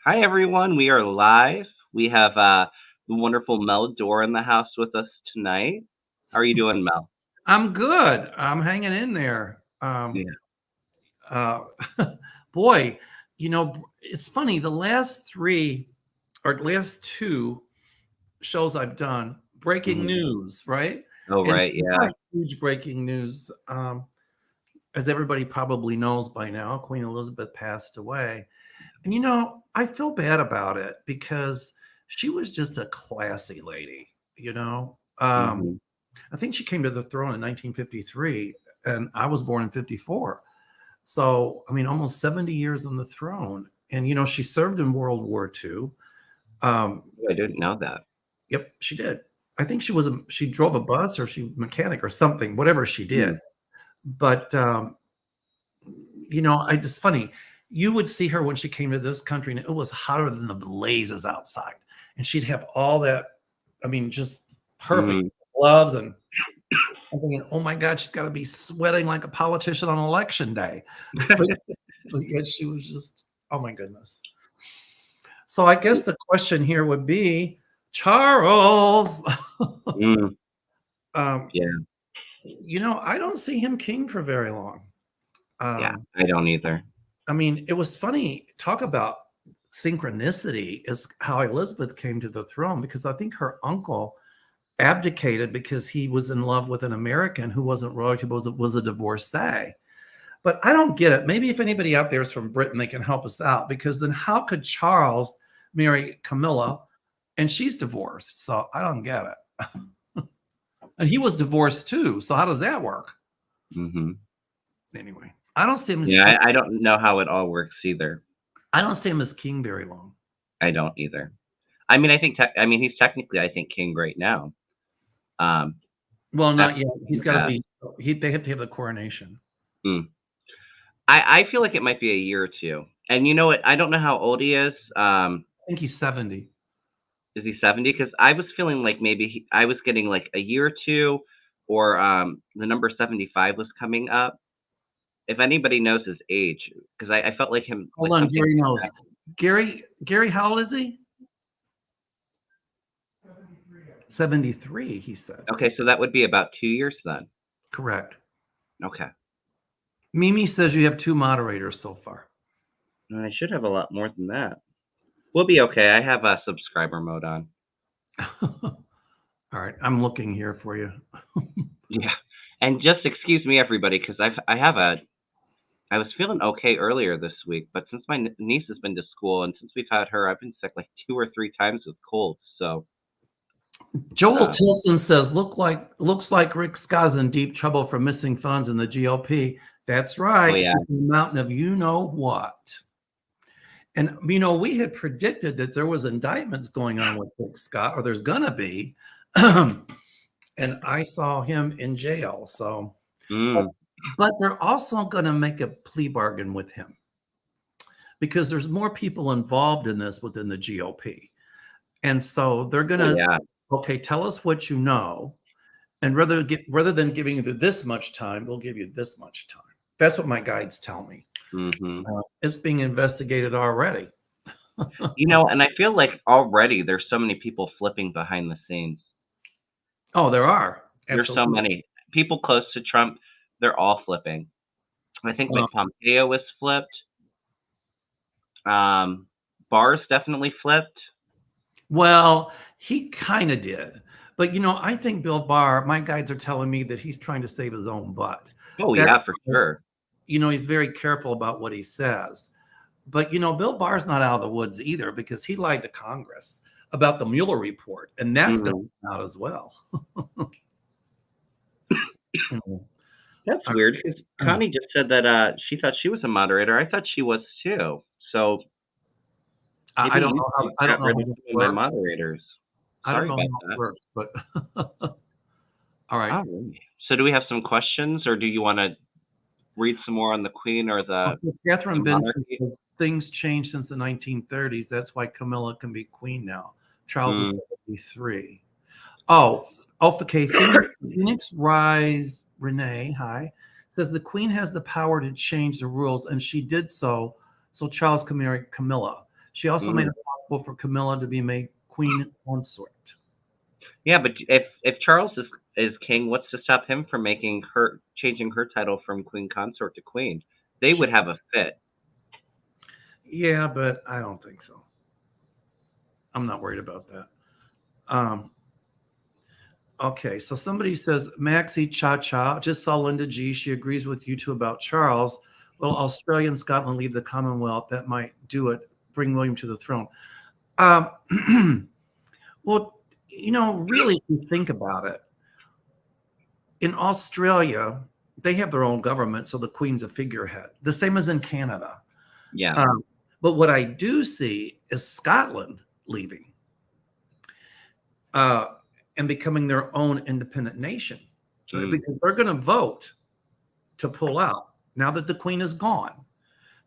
Hi, everyone. We are live. We have the wonderful Mel Doerr in the house with us tonight. How are you doing, Mel? I'm good. I'm hanging in there. Yeah. Uh, boy, it's funny. The last three or last two shows I've done, breaking Mhm. news, right? Oh, And right. Yeah. tonight, huge breaking news. As everybody probably knows by now, Queen Elizabeth passed away. And I feel bad about it because she was just a classy lady, you know. Hmm. I think she came to the throne in 1953, and I was born in 54. So, I mean, almost 70 years on the throne. And, she served in World War II. Um, I didn't know that. yep, she did. I think she drove a bus or she mechanic or something, whatever she Mm. did. But, I just funny. You would see her when she came to this country and it was hotter than the blazes outside. And she'd have all that, I mean, just perfect Hmm. gloves and I'm thinking, oh my God, she's got to be sweating like a politician on election day. But yet she was just, oh my goodness. So I guess the question here would be, Charles, Mm. um, Yeah. I don't see him king for very long. Yeah. Um, I don't either. I mean, it was funny. Talk about synchronicity is how Elizabeth came to the throne because I think her uncle abdicated because he was in love with an American who wasn't royalty, was a divorcee. But I don't get it. Maybe if anybody out there is from Britain, they can help us out because then how could Charles marry Camilla and she's divorced? So I don't get it. And he was divorced too. So how does that work? Hmm. Anyway, I don't see him as Yeah. king. I don't know how it all works either. I don't see him as king very long. I don't either. I mean, I mean, he's technically, I think, king right now. Um, Well, not after yet. the He's king got to passed. be. They have to have the coronation. Mm. I feel like it might be a year or two. And you know what? I don't know how old he is. I think he's 70. Is he 70? Because I was feeling like maybe I was getting like a year or two, or the number 75 was coming up. If anybody knows his age, because I felt like him Hold like on, something. Gary knows. Gary, how old is he? 73. He said. Okay, so that would be about 2 years then. Correct. Okay, Mimi says you have two moderators so far. and I should have a lot more than that. We'll be okay. I have a subscriber mode on. All right, I'm looking here for you. Yeah, and just excuse me, everybody, because I was feeling okay earlier this week, but since my niece has been to school and since we've had her, I've been sick like 2 or 3 times with colds. So, Joel uh, Tilson says, looks like Rick Scott is in deep trouble for missing funds in the GOP. That's oh right. yeah. He's in the mountain of you know what. And we had predicted that there was indictments going on with Rick Scott, or there's gonna be. And I saw him in jail. So, but, Mm. but they're also gonna make a plea bargain with him because there's more people involved in this within the GOP. And so they're Oh gonna, yeah. okay, tell us what you know. And rather than giving you this much time, we'll give you this much time. That's what my guides tell me. Hmm. It's being investigated already. And I feel like already there's so many people flipping behind the scenes. Oh, there are. There's so Absolutely. many people close to Trump. They're all flipping. I think Uh, like Pompeo was flipped. Um, Barr's definitely flipped. well, he kind of did. But, I think Bill Barr, my guides are telling me that he's trying to save his own butt. Oh That's, yeah, for sure. he's very careful about what he says. But, Bill Barr's not out of the woods either because he lied to Congress about the Mueller report, and that's going to Hmm. come out as well. You know, That's I, weird because uh, Connie just said that she thought she was a moderator. I thought she was too. So I maybe don't you know two I don't got know rid how of this some of my works. moderators. I don't Sorry know about how it that. works, but all right. All right. So do we have some questions, or do you want to read some more on the Queen or Okay, the Catherine Benson monarchy? says things changed since the 1930s. That's why Camilla can be queen now. Charles is Mm. 73. Oh, okay. Phoenix Rise Renee, hi, says the queen has the power to change the rules, and she did so Charles can marry Camilla. She also made Mm. it possible for Camilla to be made queen consort. Yeah, but if Charles is king, what's to stop him from changing her title from queen consort to queen? They would have a fit. Yeah, but I don't think so. I'm not worried about that. Okay, so somebody says, Maxi Cha Cha, just saw Linda G. She agrees with you two about Charles. Will Australia and Scotland leave the Commonwealth? That might do it, bring William to the throne. Well, really, if you think about it, in Australia, they have their own government, so the Queen's a figurehead, the same as in Canada. Yeah. But what I do see is Scotland leaving and becoming their own independent nation because they're going to vote to pull out now that the Queen is gone.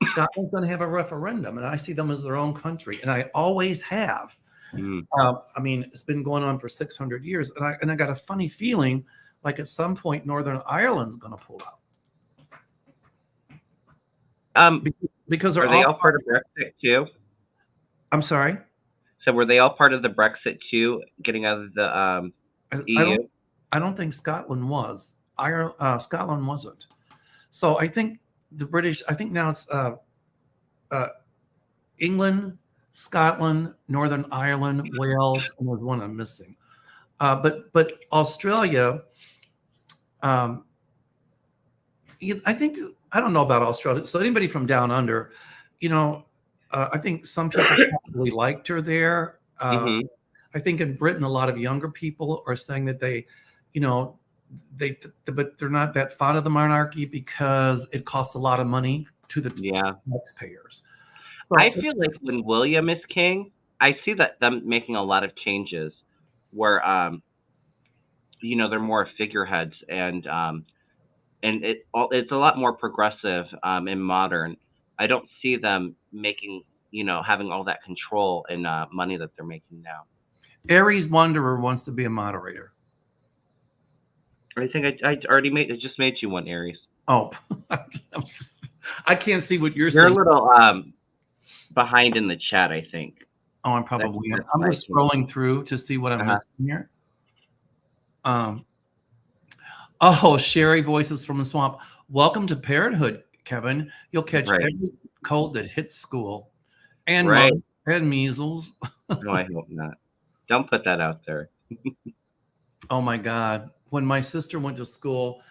Scotland's going to have a referendum, and I see them as their own country, and I always have. I mean, it's been going on for 600 years, and I got a funny feeling like at some point Northern Ireland's going to pull out. Because are they all part of Brexit too? I'm sorry? So were they all part of the Brexit too, getting out of the EU? I don't think Scotland was. Scotland wasn't. So I think the British, I think now it's England, Scotland, Northern Ireland, Wales, and there's one I'm missing. But Australia, I think, I don't know about Australia. So anybody from down under, I think some people probably liked her there. I think in Britain, a lot of younger people are saying that but they're not that fond of the monarchy because it costs a lot of money to the taxpayers. So, I feel like when William is king, I see that them making a lot of changes where, they're more figureheads and it's a lot more progressive and modern. I don't see them making, having all that control and money that they're making now. Aries Wanderer wants to be a moderator. I think I already just made you one, Aries. Oh, I can't see what you're saying. You're a little behind in the chat, I think. Oh, I'm probably. I'm just scrolling through to see what I'm missing here. Sherry Voices from the Swamp. Welcome to Parenthood, Kevin. You'll catch every cold that hits school, and and measles. No, I hope not. Don't put that out there. Oh my God! When my sister went to school,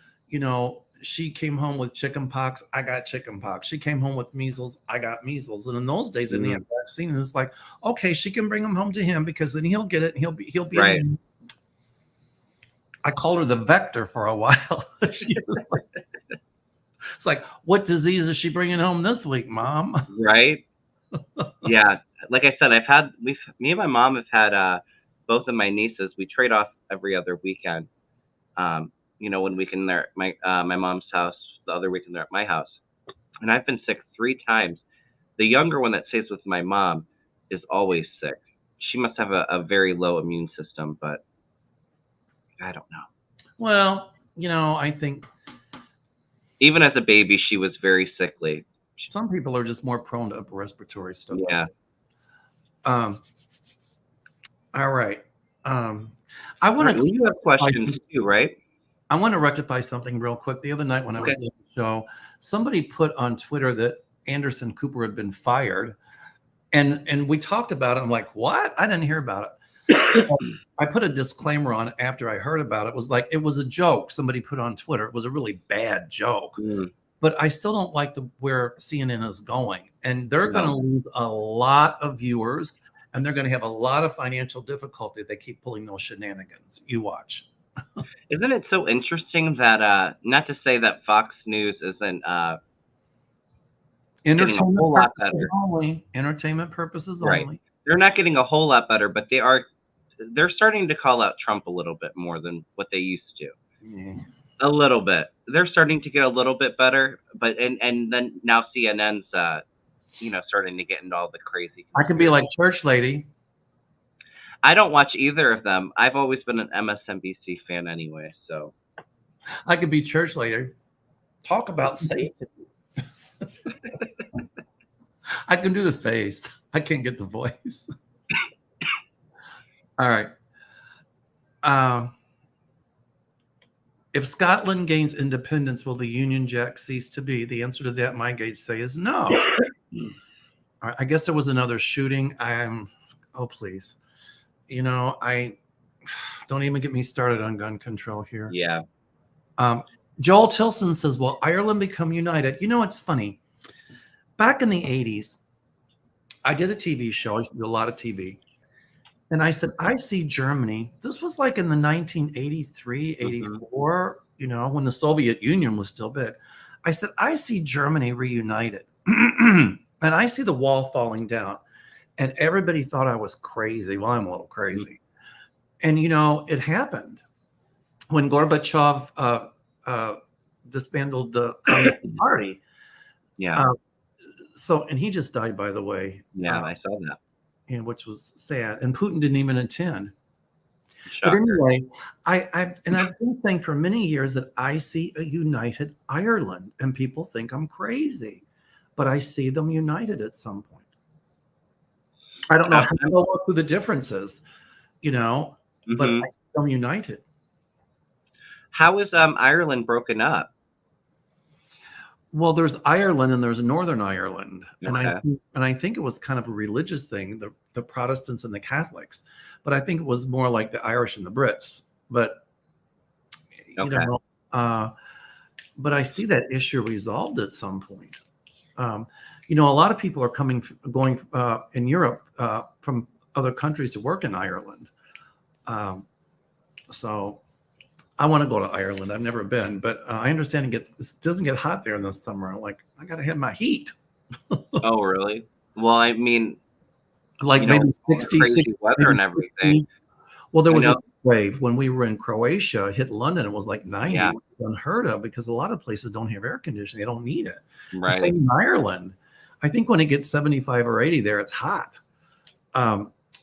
she came home with chicken pox. I got chicken pox. She came home with measles. I got measles. And in those days, in the vaccine, it's like, okay, she can bring them home to him because then he'll get it. And he'll be. Right. I called her the vector for a while. It's like, what disease is she bringing home this week, Mom? Right. Yeah. Like I said, me and my mom have had both of my nieces. We trade off every other weekend. One weekend they're at my mom's house, the other weekend they're at my house. And I've been sick 3 times. The younger one that stays with my mom is always sick. She must have a very low immune system, but I don't know. Well, I think even as a baby, she was very sickly. Some people are just more prone to upper respiratory stuff. Yeah. All right. I want to. You have questions too, right? I want to rectify something real quick. The other night when I was doing the show, somebody put on Twitter that Anderson Cooper had been fired, and we talked about it. I'm like, what? I didn't hear about it. So I put a disclaimer on after I heard about it. It was like, it was a joke somebody put on Twitter. It was a really bad joke. But I still don't like where CNN is going. And they're going to lose a lot of viewers, and they're going to have a lot of financial difficulty. They keep pulling those shenanigans. You watch. Isn't it so interesting that, not to say that Fox News isn't entertainment purposes only. Entertainment purposes only. They're not getting a whole lot better, but they're starting to call out Trump a little bit more than what they used to. Yeah. A little bit. They're starting to get a little bit better, but and then now CNN's starting to get into all the crazy. I can be like church lady. I don't watch either of them. I've always been an MSNBC fan anyway, so I could be church lady. Talk about Satan. I can do the face. I can't get the voice. All right. Uh, if Scotland gains independence, will the Union Jack cease to be? The answer to that, my gates say, is no. All right, I guess there was another shooting. Oh, please. I don't even get me started on gun control here. Yeah. Joel Tilson says, will Ireland become united? It's funny. Back in the 80s, I did a TV show. I used to do a lot of TV. And I said, I see Germany. This was like in the 1983, 84, when the Soviet Union was still big. I said, I see Germany reunited. And I see the wall falling down. And everybody thought I was crazy. Well, I'm a little crazy. And, it happened. When Gorbachev disbanded the Communist Party. Yeah. And he just died, by the way. Yeah, I saw that. Which was sad. And Putin didn't even attend. Shocker. But anyway, I've been saying for many years that I see a united Ireland, and people think I'm crazy, but I see them united at some point. I don't know how to go through the differences, but I see them united. How is Ireland broken up? Well, there's Ireland and there's Northern Ireland, Okay. and I think it was kind of a religious thing, the Protestants and the Catholics, but I think it was more like the Irish and the Brits. But but I see that issue resolved at some point. A lot of people are going in Europe from other countries to work in Ireland. So I want to go to Ireland. I've never been, but I understand it doesn't get hot there in the summer. I'm like, I got to have my heat. Oh, really? Well, I mean, maybe 60, weather and everything. Well, there was a wave when we were in Croatia, hit London. It was like 90. Yeah. Unheard of, because a lot of places don't have air conditioning. They don't need it. Right. Same in Ireland. I think when it gets 75 or 80 there, it's hot.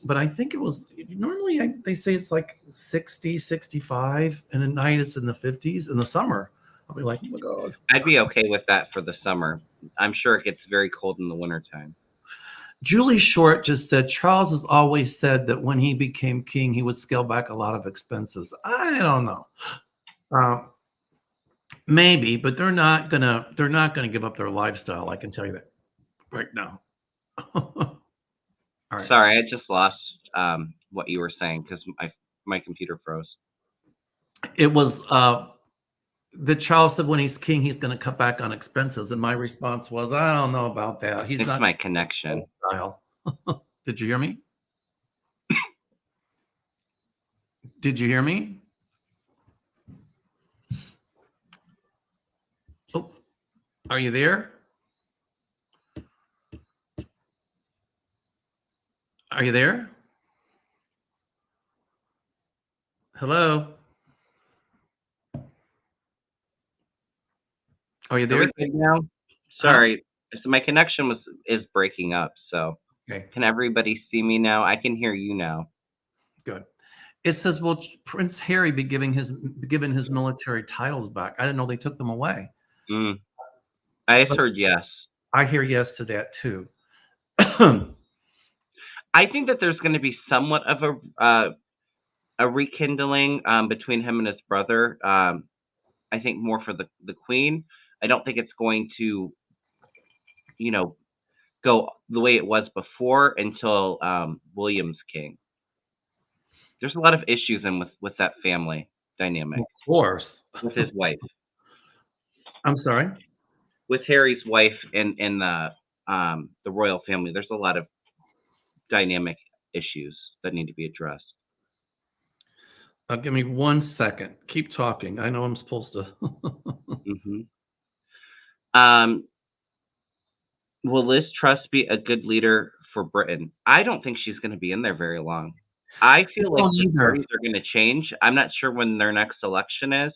But I think it was normally they say it's like 60, 65, and at night it's in the 50s. In the summer, I'll be like, oh my God. I'd be okay with that for the summer. I'm sure it gets very cold in the wintertime. Julie Short just said, Charles has always said that when he became king, he would scale back a lot of expenses. I don't know. Maybe, but they're not gonna give up their lifestyle. I can tell you that right now. All right. Sorry, I just lost what you were saying because my computer froze. It was that Charles said when he's king, he's going to cut back on expenses, and my response was, I don't know about that. It's not my connection. Did you hear me? Did you hear me? Oh, are you there? Are you there? Hello? Are you there? Are we good now? Sorry. So my connection is breaking up. So Can everybody see me now? I can hear you now. Good. It says, will Prince Harry be given his military titles back? I didn't know they took them away. I heard yes. I hear yes to that too. I think that there's going to be somewhat of a rekindling between him and his brother. I think more for the Queen. I don't think it's going to, go the way it was before until William's king. There's a lot of issues with that family dynamic. Of course. With his wife. I'm sorry? With Harry's wife and the royal family, there's a lot of dynamic issues that need to be addressed. Give me 1 second. Keep talking. I know I'm supposed to. Will Liz Truss be a good leader for Britain? I don't think she's going to be in there very long. I feel like the parties are going to change. I'm not sure when their next election is,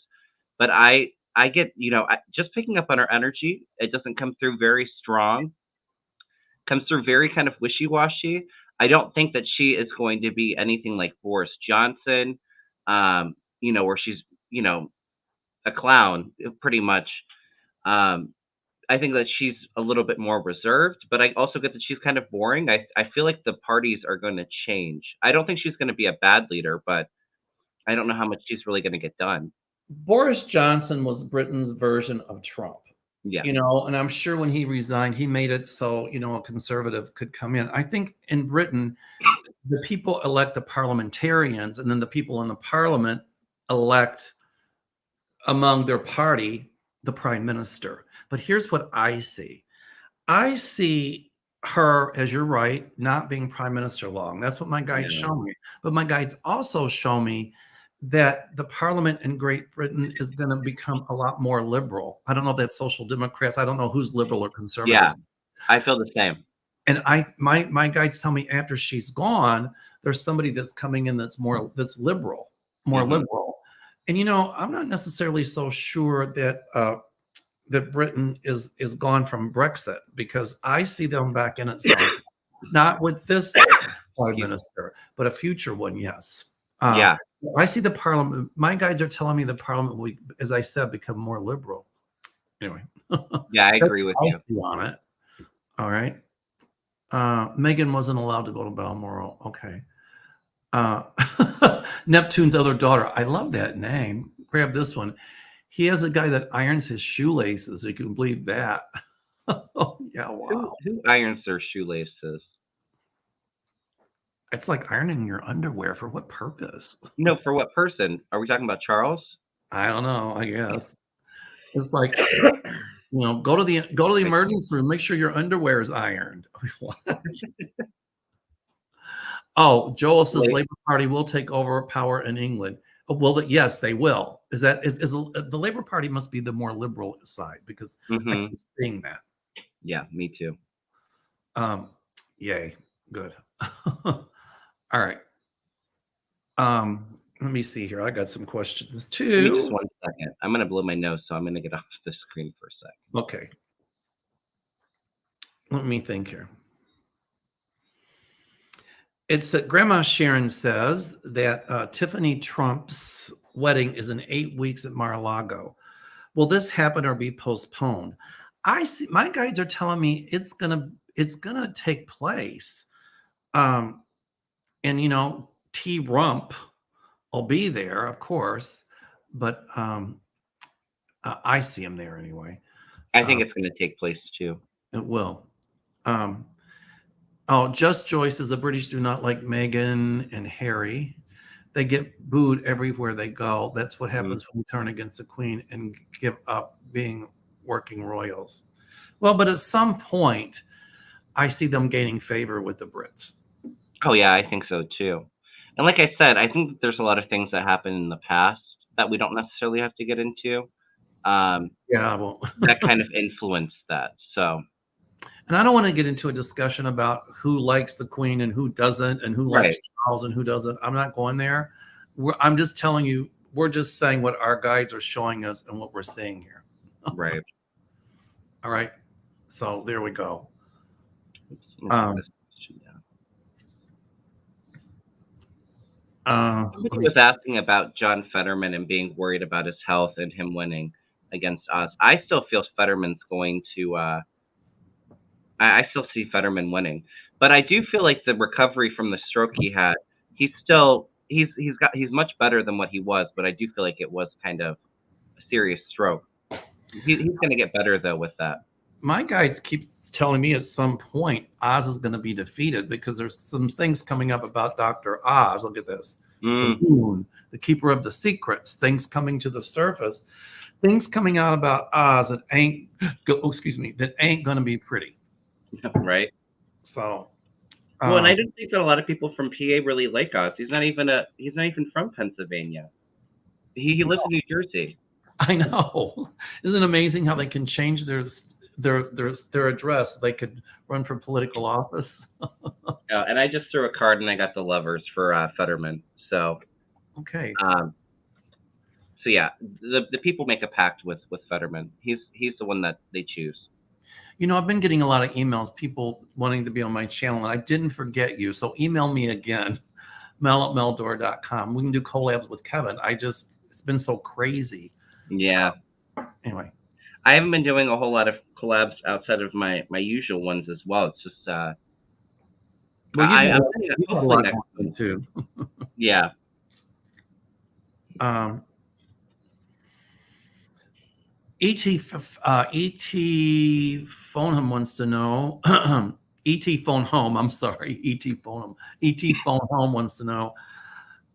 but I get, just picking up on her energy. It doesn't come through very strong. Comes through very kind of wishy-washy. I don't think that she is going to be anything like Boris Johnson, where she's, a clown, pretty much. I think that she's a little bit more reserved, but I also get that she's kind of boring. I feel like the parties are going to change. I don't think she's going to be a bad leader, but I don't know how much she's really going to get done. Boris Johnson was Britain's version of Trump. Yeah. And I'm sure when he resigned, he made it so, a conservative could come in. I think in Britain, the people elect the parliamentarians, and then the people in the parliament elect among their party the prime minister. But here's what I see. I see her, as you're right, not being prime minister long. That's what my guides Yeah. show me. But my guides also show me that the parliament in Great Britain is going to become a lot more liberal. I don't know if that's social democrats. I don't know who's liberal or Yeah. conservative. I feel the same. And my guides tell me after she's gone, there's somebody that's coming in that's liberal, more liberal. And I'm not necessarily so sure that that Britain is gone from Brexit, because I see them back in it some, not with this prime minister, but a future one. Yes. Yeah. I see the parliament. My guides are telling me the parliament will, as I said, become more liberal. Anyway. Yeah, I agree with you. See on it. All right. Meghan wasn't allowed to go to Balmoral. Okay. Neptune's other daughter. I love that name. Grab this one. He has a guy that irons his shoelaces. You can believe that. Oh, yeah, wow. Who irons their shoelaces? It's like ironing your underwear. For what purpose? No, for what person? Are we talking about Charles? I don't know. I guess it's like, go to the emergency room. Make sure your underwear is ironed. What? Oh, Joel says Labour Party will take over power in England. Well, yes, they will. Is the Labour Party must be the more liberal side, because I keep seeing that. Yeah, me too. Yay, good. All right. Let me see here. I got some questions too. Give me just 1 second. I'm gonna blow my nose, so I'm gonna get off the screen for a sec. Okay. Let me think here. It's Grandma Sharon says that Tiffany Trump's wedding is in 8 weeks at Mar-a-Lago. Will this happen or be postponed? I see. My guides are telling me it's gonna take place. And T Rump will be there, of course, but I see him there anyway. I think it's going to take place too. It will. Just Joyce says the British do not like Meghan and Harry. They get booed everywhere they go. That's what happens when you turn against the Queen and give up being working royals. Well, but at some point, I see them gaining favor with the Brits. Oh, yeah, I think so too. And like I said, I think that there's a lot of things that happened in the past that we don't necessarily have to get into. That kind of influenced that. So. And I don't want to get into a discussion about who likes the Queen and who doesn't, and who likes Charles and who doesn't. I'm not going there. I'm just telling you, we're just saying what our guides are showing us and what we're seeing here. Right. All right. So there we go. Somebody was asking about John Fetterman and being worried about his health and him winning against Oz. I still feel Fetterman's going to. I still see Fetterman winning, but I do feel like the recovery from the stroke he had. He's much better than what he was, but I do feel like it was kind of a serious stroke. He's going to get better though with that. My guides keep telling me at some point Oz is going to be defeated, because there's some things coming up about Dr. Oz. Look at this. The moon, the keeper of the secrets, things coming to the surface, things coming out about Oz that ain't going to be pretty. Right. So. Well, and I didn't think that a lot of people from PA really like Oz. He's not even from Pennsylvania. He lives in New Jersey. I know. Isn't it amazing how they can change their address? They could run for political office. Yeah, and I just threw a card and I got the lovers for Fetterman. So okay. So yeah, the people make a pact with Fetterman. He's the one that they choose. I've been getting a lot of emails, people wanting to be on my channel, and I didn't forget you. So email me again, mel@meldoerr.com. We can do collabs with Kevin. It's been so crazy. Yeah. Anyway. I haven't been doing a whole lot of collabs outside of my usual ones as well. It's just Well, I'm thinking you got a hopefully lot next going month. too. Yeah. Um, ET Phone wants to know. ET Phone Home. I'm sorry. ET Phone. ET Phone Home wants to know.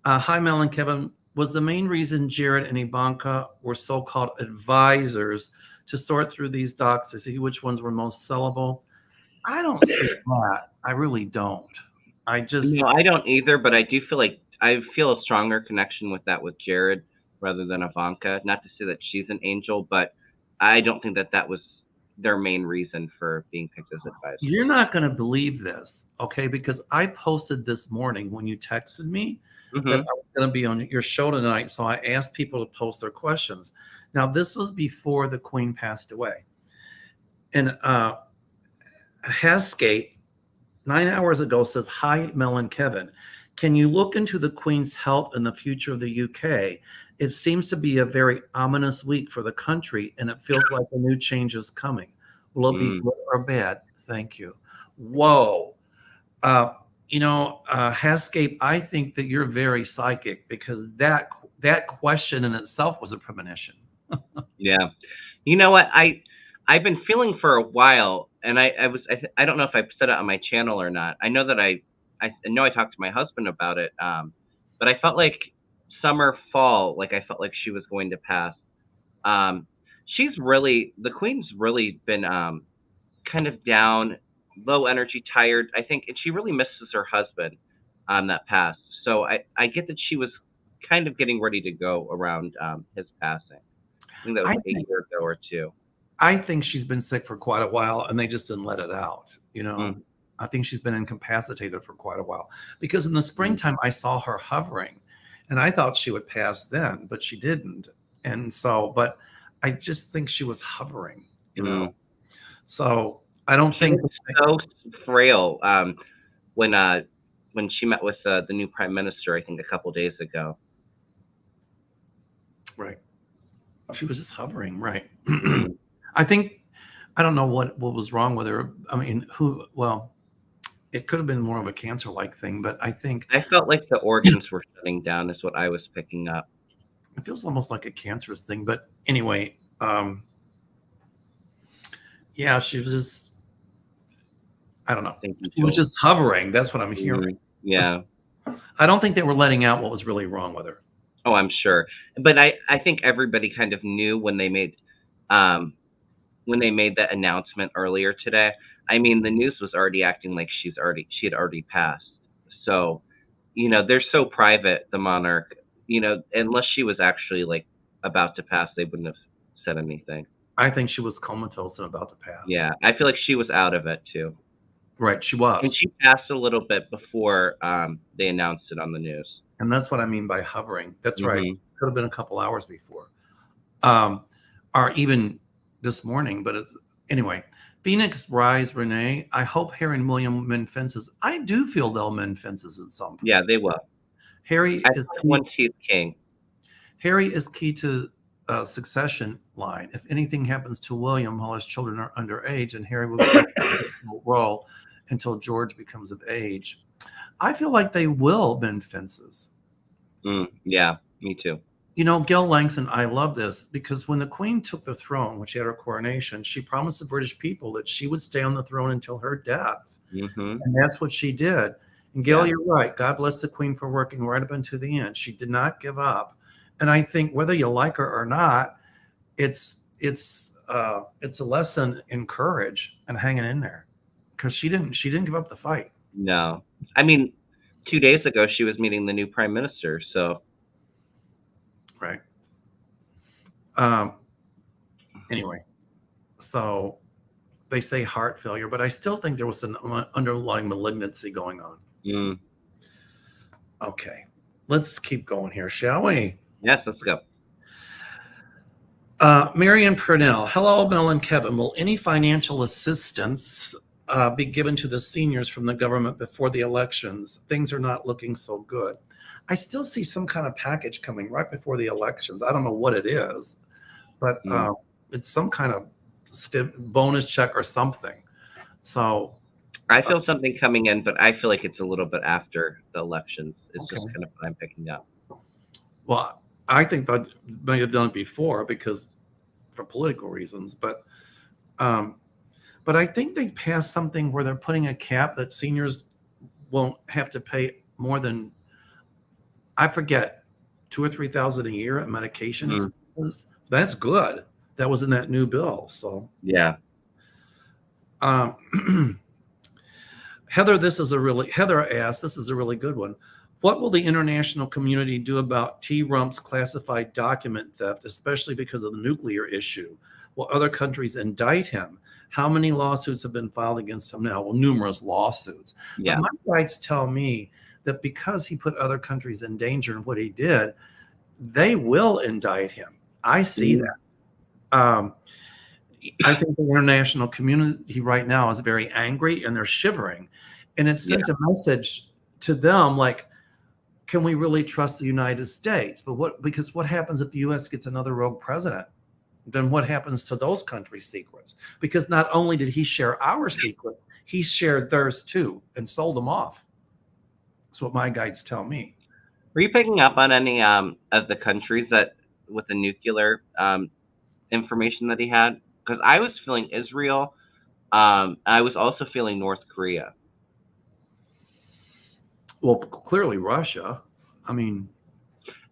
Hi, Mel and Kevin. Was the main reason Jared and Ivanka were so-called advisors to sort through these docs to see which ones were most sellable? I don't see that. I really don't. I No, just, I don't either, but I do feel like I feel a stronger connection with that with Jared rather than Ivanka. Not to say that she's an angel, but I don't think that that was their main reason for being picked as advisors. you're not going to believe this, okay? Because I posted this morning when you texted me that Hmm. I was going to be on your show tonight. So I asked people to post their questions. Now, this was before the Queen passed away. And Hascape 9 hours ago says, Hi, Mel and Kevin. Can you look into the Queen's health and the future of the UK? It seems to be a very ominous week for the country, and it feels like a new change is coming. Will it be Mm. good or bad? Thank you. Whoa. Hascape, I think that you're very psychic because that question in itself was a premonition. Yeah. You know what? I've been feeling for a while, and I don't know if I said it on my channel or not. I know that I know I talked to my husband about it, but I felt like summer, fall, like I felt like she was going to pass. Um, the Queen's really been kind of down, low energy, tired. I think, and she really misses her husband that passed. So I get that she was kind of getting ready to go around his passing. I think that was I like a think year ago or two. I think she's been sick for quite a while and they just didn't let it out. Mm, I think she's been incapacitated for quite a while because in the mm, springtime I saw her hovering and I thought she would pass then, but she didn't. And so, but I just think she was hovering, you know. mm. So I don't She think looked so frail when uh, when she met with the new prime minister, I think a couple days ago. right. She was just hovering, right. Mm. I think I don't know what was wrong with her. I mean, it could have been more of a cancer like thing, but I think I felt like the organs were shutting down, is what I was picking up. it feels almost like a cancerous thing. But anyway, yeah, she was just, I don't know. Thank you, She was Joel. just hovering. That's what I'm hearing. Mm, yeah. I don't think they were letting out what was really wrong with her. Oh, I'm sure. But I think everybody kind of knew um when they made that announcement earlier today. I mean, the news was already acting like she had already passed. So, they're so private, the monarch. Unless she was actually like about to pass, they wouldn't have said anything. I think she was comatose and about to pass. Yeah, I feel like she was out of it too, Right, she and was. she passed a little bit before they announced it on the news. And that's what I mean by hovering. That's right. Hmm. Could have been a couple hours before. Um, or even this morning, but anyway. Phoenix Rise Renee. I hope Harry and William mend fences. I do feel they'll mend fences at some Yeah, point. they will. Harry I is feel like key. once he's king. Harry is key to succession line. If anything happens to William while his children are underage, and Harry will play a role until George becomes of age. I feel like they will mend fences. Yeah, me too. Gil Langston, I love this because when the Queen took the throne, when she had her coronation, she promised the British people that she would stay on the throne until her death. Hmm. And that's what she did. And Gil, Yeah. you're right. God bless the Queen for working right up until the end. She did not give up. And I think whether you like her or not, it's a lesson in courage and hanging in there because she didn't give up the fight. No. I mean, 2 days ago she was meeting the new prime minister, so Right. Um, anyway, so they say heart failure, but I still think there was an underlying malignancy going on. mm, Okay, let's keep going here, shall we? yes, let's go. Marion Purnell, hello, Mel and Kevin. Will any financial assistance be given to the seniors from the government before the elections? Things are not looking so good. I still see some kind of package coming right before the elections. I don't know what it is, but Mm, it's some kind of bonus check or something. So I feel something coming in, but I feel like it's a little bit after the elections. It's Okay. just kind of what I'm picking up. Well, I think they might have done it before because for political reasons, but I think they passed something where they're putting a cap that seniors won't have to pay more than, I forget, $2,000 or $3,000 a year at medication expenses. That's good. That was in that new bill. So Yeah. Heather asked, this is a really good one. What will the international community do about Trump's classified document theft, especially because of the nuclear issue? Will other countries indict him? How many lawsuits have been filed against him now? Well, numerous lawsuits. Yeah. But my guides tell me that because he put other countries in danger in what he did, they will indict him. I see that. I think the international community right now is very angry and they're shivering. And it sent a message to them like, can we really trust the United States? Because what happens if the US gets another rogue president? Then what happens to those countries' secrets? Because not only did he share our secrets, he shared theirs too and sold them off. That's what my guides tell me. Were you picking up on any of the countries that with the nuclear information that he had? Because I was feeling Israel. I was also feeling North Korea. Well, clearly Russia. I mean,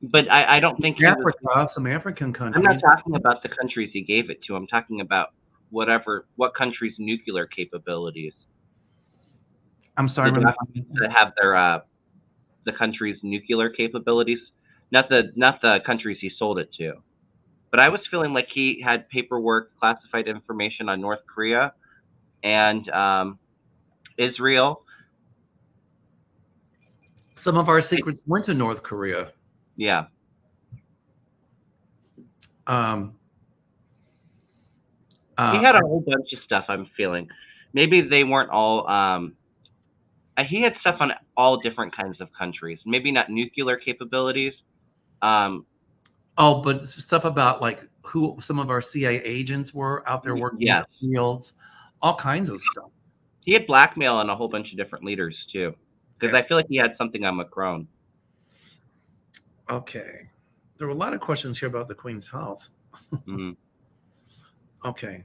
but I don't think Africa, some African countries. I'm not talking about the countries he gave it to. I'm talking about what countries' nuclear capabilities. I'm sorry, to have their the country's nuclear capabilities, not the countries he sold it to. But I was feeling like he had paperwork, classified information on North Korea and Israel. Some of our secrets went to North Korea. Yeah. He had a whole bunch of stuff, I'm feeling. Maybe they weren't all... he had stuff on all different kinds of countries. Maybe not nuclear capabilities. But stuff about like who some of our CIA agents were out there working in the fields, all kinds of stuff. He had blackmail on a whole bunch of different leaders too, because I feel like he had something on Macron. Okay, there were a lot of questions here about the Queen's health. Okay.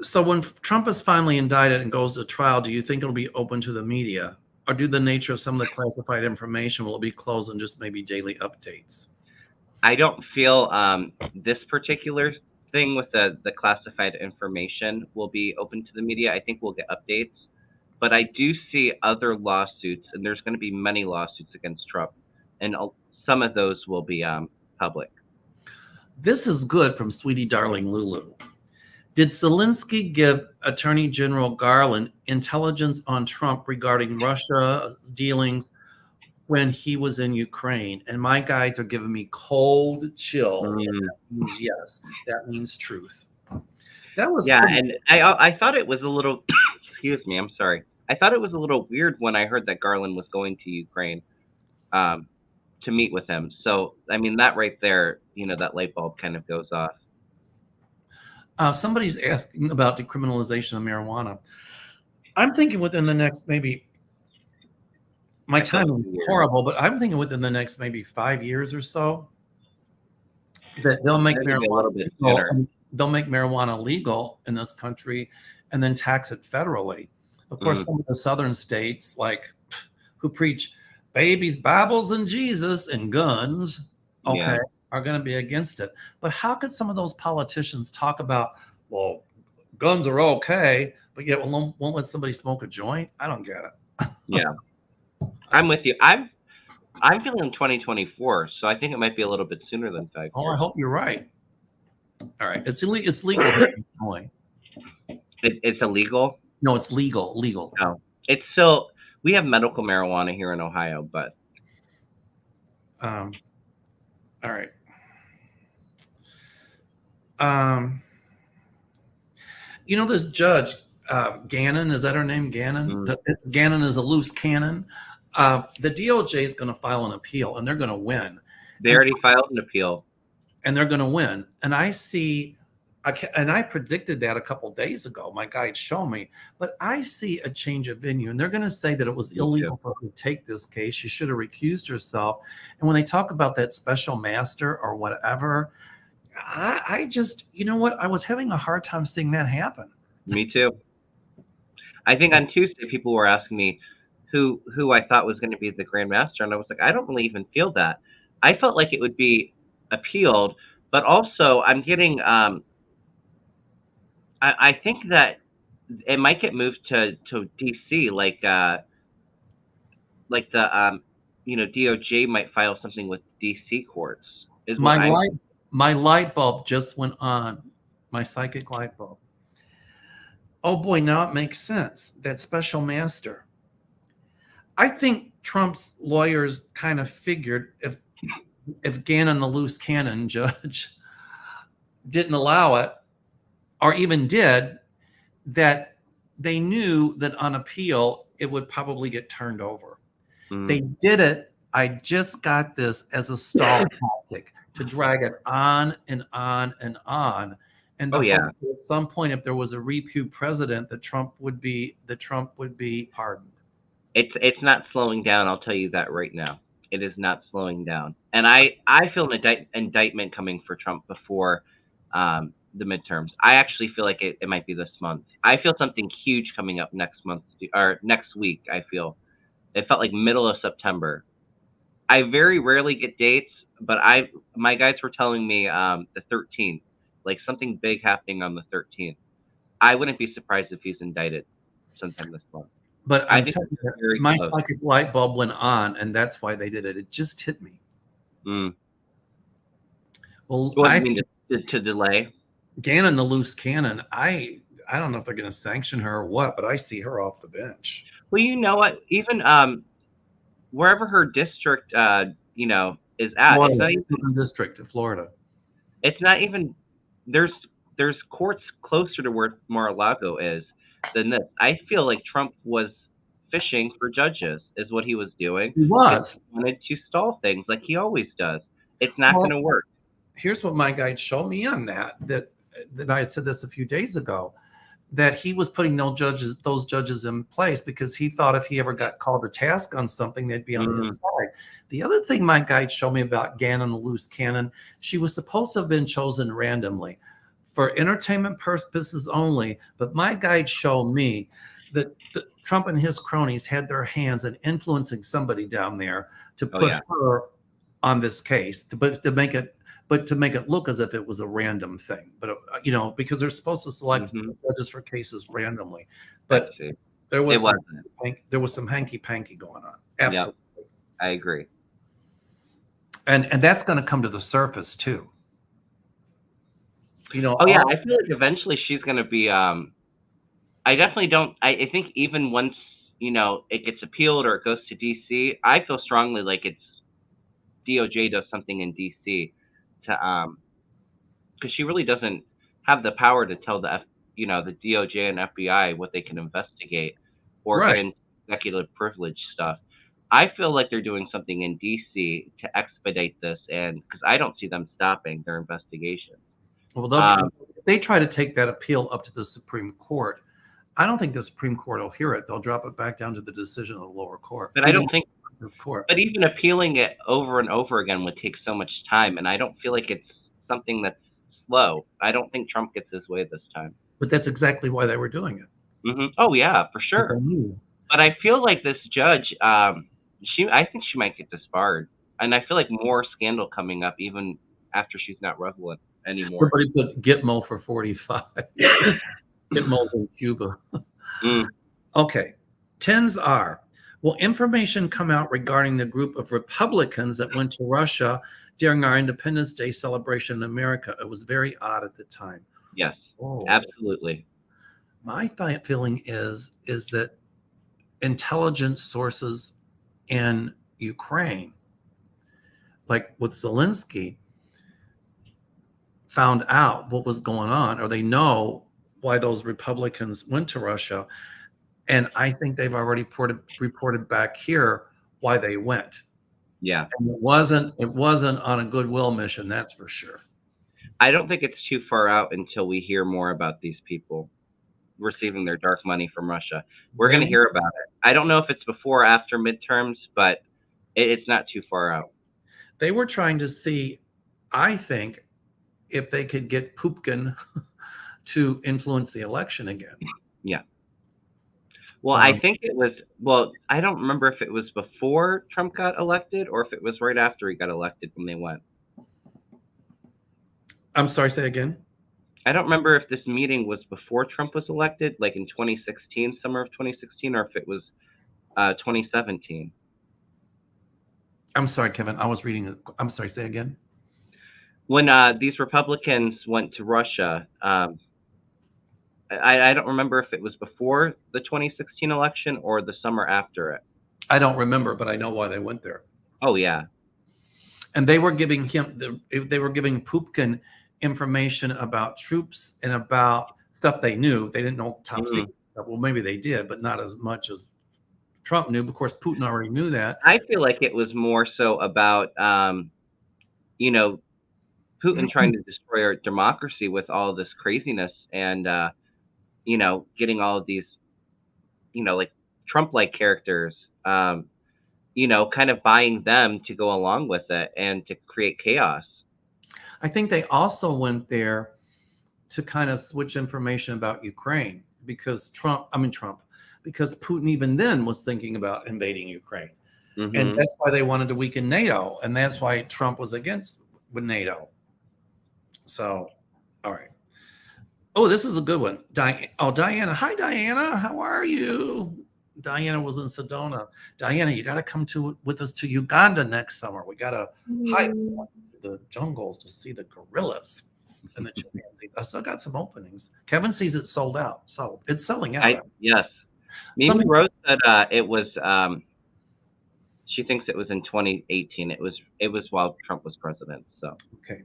So when Trump is finally indicted and goes to trial, do you think it'll be open to the media? Or due to the nature of some of the classified information, will it be closed and just maybe daily updates? I don't feel this particular thing with the classified information will be open to the media. I think we'll get updates. But I do see other lawsuits, and there's going to be many lawsuits against Trump. And some of those will be public. This is good from Sweetie Darling Lulu. Did Zelensky give Attorney General Garland intelligence on Trump regarding Russia's dealings when he was in Ukraine? And my guides are giving me cold chills. That means yes, that means truth. That was and I thought it was a little. Excuse me, I'm sorry. I thought it was a little weird when I heard that Garland was going to Ukraine to meet with him. So I mean, that right there, that light bulb kind of goes off. Somebody's asking about decriminalization of marijuana. I'm thinking within the next maybe, my timing is horrible, but I'm thinking within the next maybe 5 years or so that they'll make marijuana legal, they'll make marijuana legal in this country and then tax it federally. Of course, some of the southern states who preach babies, Bibles, and Jesus and guns, are going to be against it. But how could some of those politicians talk about, well, guns are okay, but yet won't let somebody smoke a joint? I don't get it. Yeah, I'm with you. I'm feeling 2024, so I think it might be a little bit sooner than 5 years. Oh, I hope you're right. All right, it's legal here in Illinois. It's illegal? No, it's legal. No, it's still. We have medical marijuana here in Ohio, but. All right. This judge, Gannon, is that her name? Gannon? Gannon is a loose cannon. The DOJ is going to file an appeal, and they're going to win. They already filed an appeal. and they're going to win. And I predicted that a couple days ago. My guide showed me, but I see a change of venue, and they're going to say that it was Me too. illegal for her to take this case. She should have recused herself. And when they talk about that special master or whatever, I just, you know what? I was having a hard time seeing that happen. Me too. I think on Tuesday people were asking me who I thought was going to be the Grand Master, and I was like, I don't really even feel that. I felt like it would be appealed, but also I'm getting I think that it might get moved to DC, like the DOJ might file something with DC courts. Is what My I'm. light, my light bulb just went on. My psychic light bulb. Oh boy, now it makes sense. That special master. I think Trump's lawyers kind of figured if Gannon, the loose cannon judge, didn't allow it, or even did, that they knew that on appeal it would probably get turned over. They did it. I just got this as a stall tactic to drag it on and on and on. And the hope that at some point, if there was a repeat president, that Trump would be pardoned. It's not slowing down. I'll tell you that right now. It is not slowing down, and I feel an indictment coming for Trump before the midterms. I actually feel like it might be this month. I feel something huge coming up next month or next week. I feel it felt like middle of September. I very rarely get dates, but my guys were telling me the 13th, like something big happening on the 13th. I wouldn't be surprised if he's indicted sometime this month. But I'm telling you, my psychic light bulb went on, and that's why they did it. It just hit me. Well, what do you mean to delay? Gannon, the loose cannon. I don't know if they're going to sanction her or what, but I see her off the bench. Well, you know what? Even wherever her district, is at, Florida, it's not even district of Florida. It's not even there's courts closer to where Mar-a-Lago is than this. I feel like Trump was fishing for judges, is what he was doing. He was. He wanted to stall things like he always does. It's not going to work. Here's what my guide showed me on that I had said this a few days ago, that he was putting those judges in place because he thought if he ever got called to task on something, they'd be on his side. The other thing my guide showed me about Gannon, the loose cannon, she was supposed to have been chosen randomly for entertainment purposes only. But my guide showed me that Trump and his cronies had their hands in influencing somebody down there to put her on this case, to make it look as if it was a random thing. But because they're supposed to select judges for cases randomly. But there was some hanky panky going on. Absolutely, I agree. And that's going to come to the surface too. I feel like eventually she's going to be. I definitely don't. I think even once it gets appealed or it goes to DC, I feel strongly like it's DOJ does something in DC to because she really doesn't have the power to tell the DOJ and FBI what they can investigate or get into executive privilege stuff. I feel like they're doing something in DC to expedite this, and because I don't see them stopping their investigation. Well, they try to take that appeal up to the Supreme Court. I don't think the Supreme Court will hear it. They'll drop it back down to the decision of the lower court. But I don't think this court. But even appealing it over and over again would take so much time, and I don't feel like it's something that's slow. I don't think Trump gets his way this time. But that's exactly why they were doing it. Oh yeah, for sure. But I feel like this judge, I think she might get disbarred, and I feel like more scandal coming up even after she's not relevant anymore. Everybody put Gitmo for 45. Gitmo's in Cuba. Okay. 10s are. Will information come out regarding the group of Republicans that went to Russia during our Independence Day celebration in America? It was very odd at the time. Yes, absolutely. My feeling is that intelligence sources in Ukraine, like with Zelensky, found out what was going on, or they know why those Republicans went to Russia. And I think they've already reported back here why they went. Yeah. And it wasn't on a goodwill mission, that's for sure. I don't think it's too far out until we hear more about these people receiving their dark money from Russia. We're They going to hear about it. I don't know if it's before or after midterms, but it's not too far out. they were trying to see, I think, if they could get Putin to influence the election again. Yeah. Well, I think it was, well, I don't remember if it was before Trump got elected or if it was right after he got elected when they went. I'm sorry, say again. I don't remember if this meeting was before Trump was elected, like in 2016, summer of 2016, or if it was 2017. I'm sorry, Kevin. I was reading. I'm sorry, say again. When these Republicans went to Russia, I don't remember if it was before the 2016 election or the summer after it. I don't remember, but I know why they went there. Oh, yeah. And they were giving they were giving Putin information about troops and about stuff they knew. They didn't know top secret stuff. Well, maybe they did, but not as much as Trump knew. Of course, Putin already knew that. I feel like it was more so about, you know, Putin trying to destroy our democracy with all this craziness and, you know, getting all of these, you know, like Trump-like characters, you know, kind of buying them to go along with it and to create chaos. I think they also went there to kind of switch information about Ukraine because because Putin even then was thinking about invading Ukraine. And that's why they wanted to weaken NATO. And that's why Trump was against with NATO. So, all right. Oh, this is a good one. Diana. Hi, Diana. How are you? Diana was in Sedona. Diana, you got to come with us to Uganda next summer. We got to hike the jungles to see the gorillas and the chimpanzees. I still got some openings. Kevin sees it sold out. So it's selling out. Yes. Mimi Rose said it was, she thinks it was in 2018. It was while Trump was president. So, okay.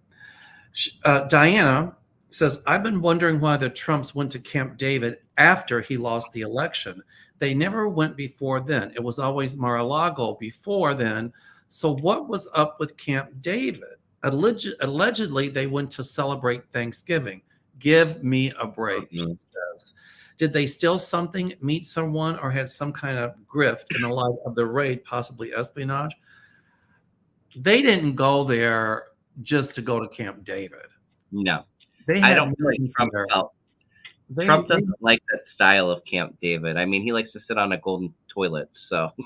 Diana says, I've been wondering why the Trumps went to Camp David after he lost the election. They never went before then. It was always Mar-a-Lago before then. So what was up with Camp David? Allegedly, they went to celebrate Thanksgiving. Give me a break, she says. Did they steal something, meet someone, or had some kind of grift in the light of the raid, possibly espionage? They didn't go there just to go to Camp David. No. I don't feel like Trump doesn't like that style of Camp David. I mean, he likes to sit on a golden toilet. So I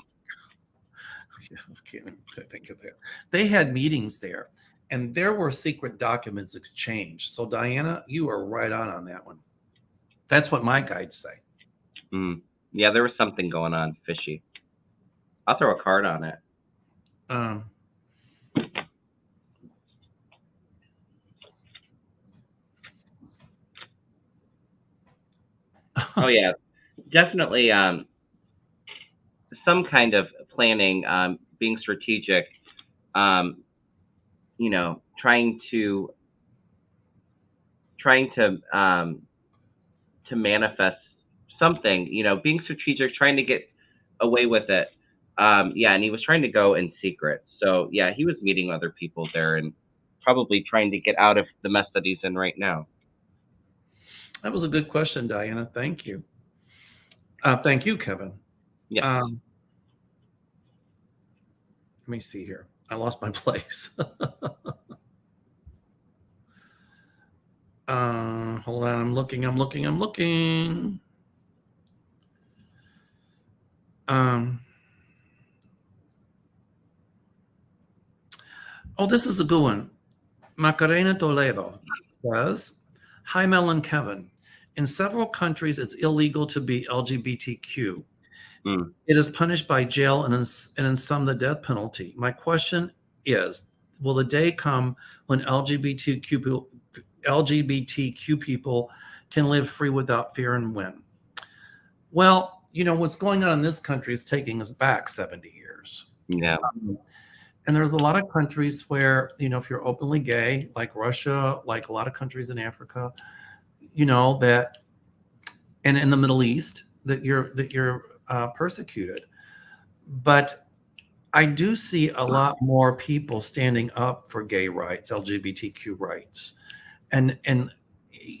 can't even think of that. They had meetings there, and there were secret documents exchanged. So Diana, you are right on that one. That's what my guides say. Yeah, there was something going on fishy. I'll throw a card on it. Oh yeah, definitely. Some kind of planning, being strategic. You know, trying to manifest something. You know, being strategic, trying to get away with it. Yeah, and he was trying to go in secret. So yeah, he was meeting other people there and probably trying to get out of the mess that he's in right now. That was a good question, Diana. Thank you. Thank you, Kevin. Yeah. Let me see here. I lost my place. Hold on. I'm looking. Oh, this is a good one. Macarena Toledo says, hi, Mel and Kevin. In several countries, it's illegal to be LGBTQ. It is punished by jail and in some the death penalty. My question is, will the day come when LGBTQ people can live free without fear and when? Well, you know, what's going on in this country is taking us back 70 years. Yeah. And there's a lot of countries where, you know, if you're openly gay, like Russia, like a lot of countries in Africa, you know, that, and in the Middle East, that you're persecuted. But I do see a lot more people standing up for gay rights, LGBTQ rights. and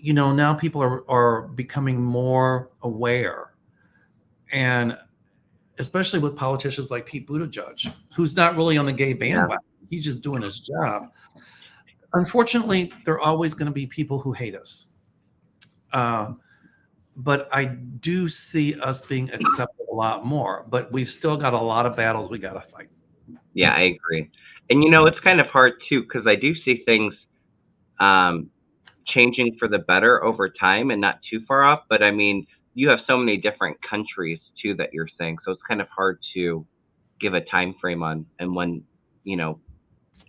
now people are becoming more aware, and especially with politicians like Pete Buttigieg, who's not really on the gay Yeah. bandwagon. He's just doing his job. Unfortunately, there are always going to be people who hate us. But I do see us being accepted a lot more. But we've still got a lot of battles we got to fight. Yeah, I agree. And it's kind of hard too because I do see things changing for the better over time and not too far off. But I mean, you have so many different countries too that you're saying, so it's kind of hard to give a time frame on and when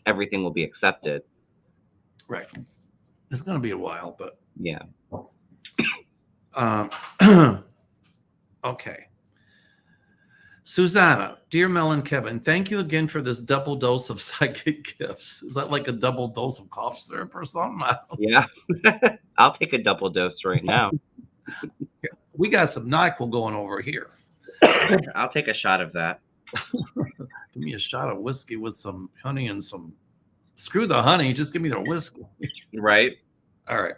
everything will be accepted. Right. It's going to be a while, but Yeah. Okay. Susanna, dear Mel and Kevin, thank you again for this double dose of psychic gifts. Is that like a double dose of cough syrup or something? Yeah. I'll take a double dose right now. We got some NyQuil going over here. I'll take a shot of that. Give me a shot of whiskey with some honey and some. Screw the honey, just give me the whiskey. Right. All right.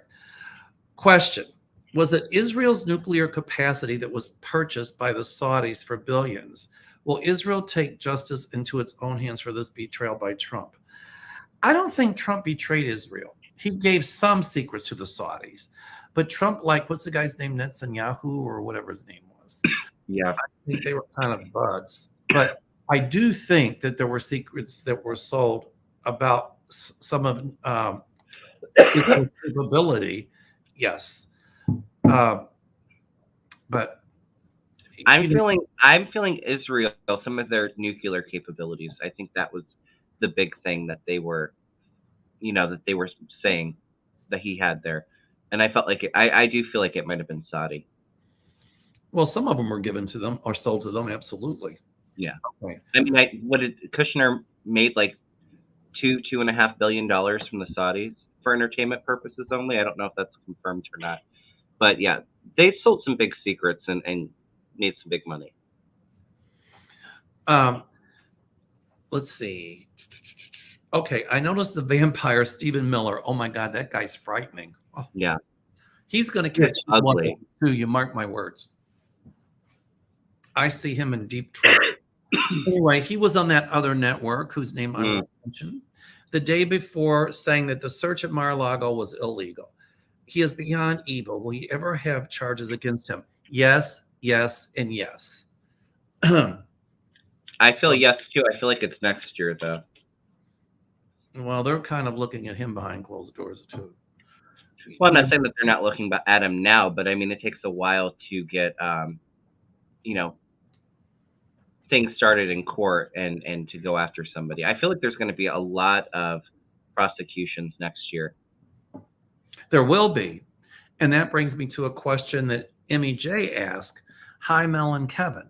Question. Was it Israel's nuclear capacity that was purchased by the Saudis for billions? Will Israel take justice into its own hands for this betrayal by Trump? I don't think Trump betrayed Israel. He gave some secrets to the Saudis. But Trump, what's the guy's name? Netanyahu or whatever his name was. Yeah. I think they were kind of buds. But I do think that there were secrets that were sold about some of his capability. Yes. But I'm feeling Israel, some of their nuclear capabilities. I think that was the big thing that they were, that they were saying that he had there. And I felt like I do feel like it might have been Saudi. Well, some of them were given to them or sold to them. Absolutely. Yeah. Okay. I mean, what did Kushner made like $2.5 billion from the Saudis for entertainment purposes only? I don't know if that's confirmed or not. But yeah, they sold some big secrets and made some big money. Let's see. Okay, I noticed the vampire Stephen Miller. Oh my God, that guy's frightening. Oh, yeah, he's going to catch you ugly too. You mark my words. I see him in deep trouble. Anyway, he was on that other network whose name I won't mention the day before, saying that the search at Mar-a-Lago was illegal. He is beyond evil. Will he ever have charges against him? Yes, yes, and yes. I feel yes too. I feel like it's next year though. Well, they're kind of looking at him behind closed doors too. Well, I'm not saying that they're not looking at him now, but I mean it takes a while to get things started in court and to go after somebody. I feel like there's going to be a lot of prosecutions next year. There will be. And that brings me to a question that Emmy J asked. Hi, Mel and Kevin.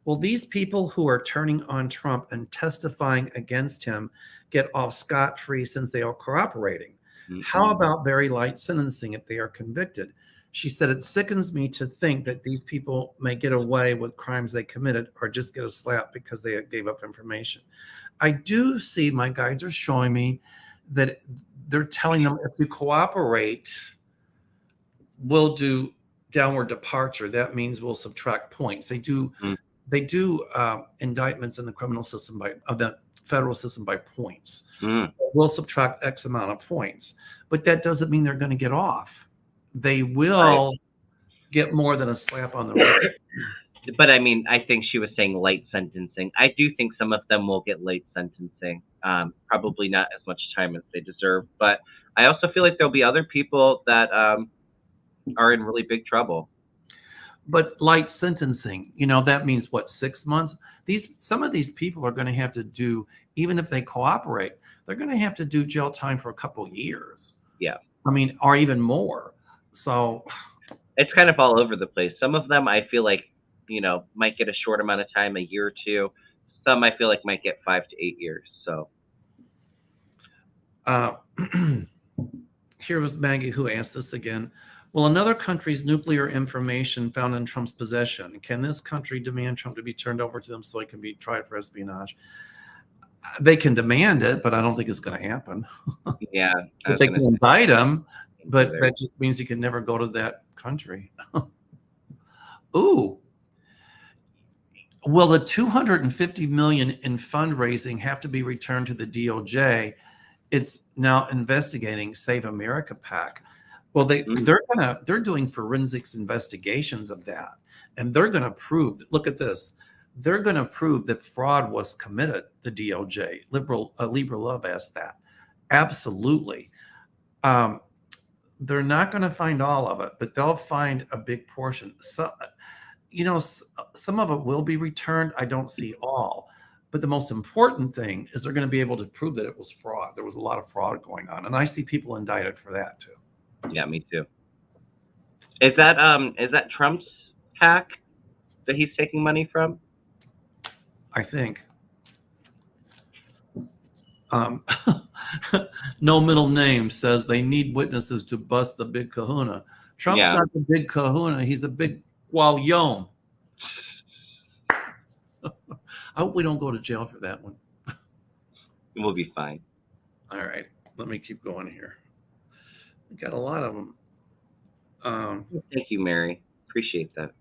Will these people who are turning on Trump and testifying against him get off scot-free since they are cooperating? Mm-hmm. How about very light sentencing if they are convicted? She said, it sickens me to think that these people may get away with crimes they committed or just get a slap because they gave up information. I do see, my guides are showing me that they're telling them if you cooperate, we'll do downward departure. That means we'll subtract points. They do indictments in the criminal system of the federal system by points. We'll subtract X amount of points, but that doesn't mean they're going to get off. They will get more than a slap on the wrist. But I mean, I think she was saying light sentencing. I do think some of them will get light sentencing. Probably not as much time as they deserve. But I also feel like there'll be other people that are in really big trouble. But light sentencing, that means what, 6 months? Some of these people are going to have to do, even if they cooperate, they're going to have to do jail time for a couple of years. Yeah. I mean, or even more. So it's kind of all over the place. Some of them I feel like, might get a short amount of time, a year or two. Some I feel like might get 5 to 8 years. So here was Maggie who asked this again. Will another country's nuclear information found in Trump's possession, can this country demand Trump to be turned over to them so he can be tried for espionage? They can demand it, but I don't think it's going to happen. Yeah, I But was they gonna can say indict him, but either. that just means he can never go to that country. Ooh, will the 250 million in fundraising have to be returned to the DOJ? It's now investigating Save America PAC. Well, Mm, they're doing forensics investigations of that, and they're gonna prove. Look at this. They're gonna prove that fraud was committed. The DOJ, Libra Love asked that. Absolutely. Um, they're not going to find all of it, but they'll find a big portion. So, some of it will be returned. I don't see all. But the most important thing is they're going to be able to prove that it was fraud. There was a lot of fraud going on. And I see people indicted for that too. yeah, me too. Is that Trump's PAC that he's taking money from? I think. Um, no middle name says they need witnesses to bust the big kahuna. Trump's Yeah, not the big kahuna. He's the big gualyom. I hope we don't go to jail for that one. we'll be fine. All right, let me keep going here. We got a lot of them. Thank you, Mary. Appreciate that.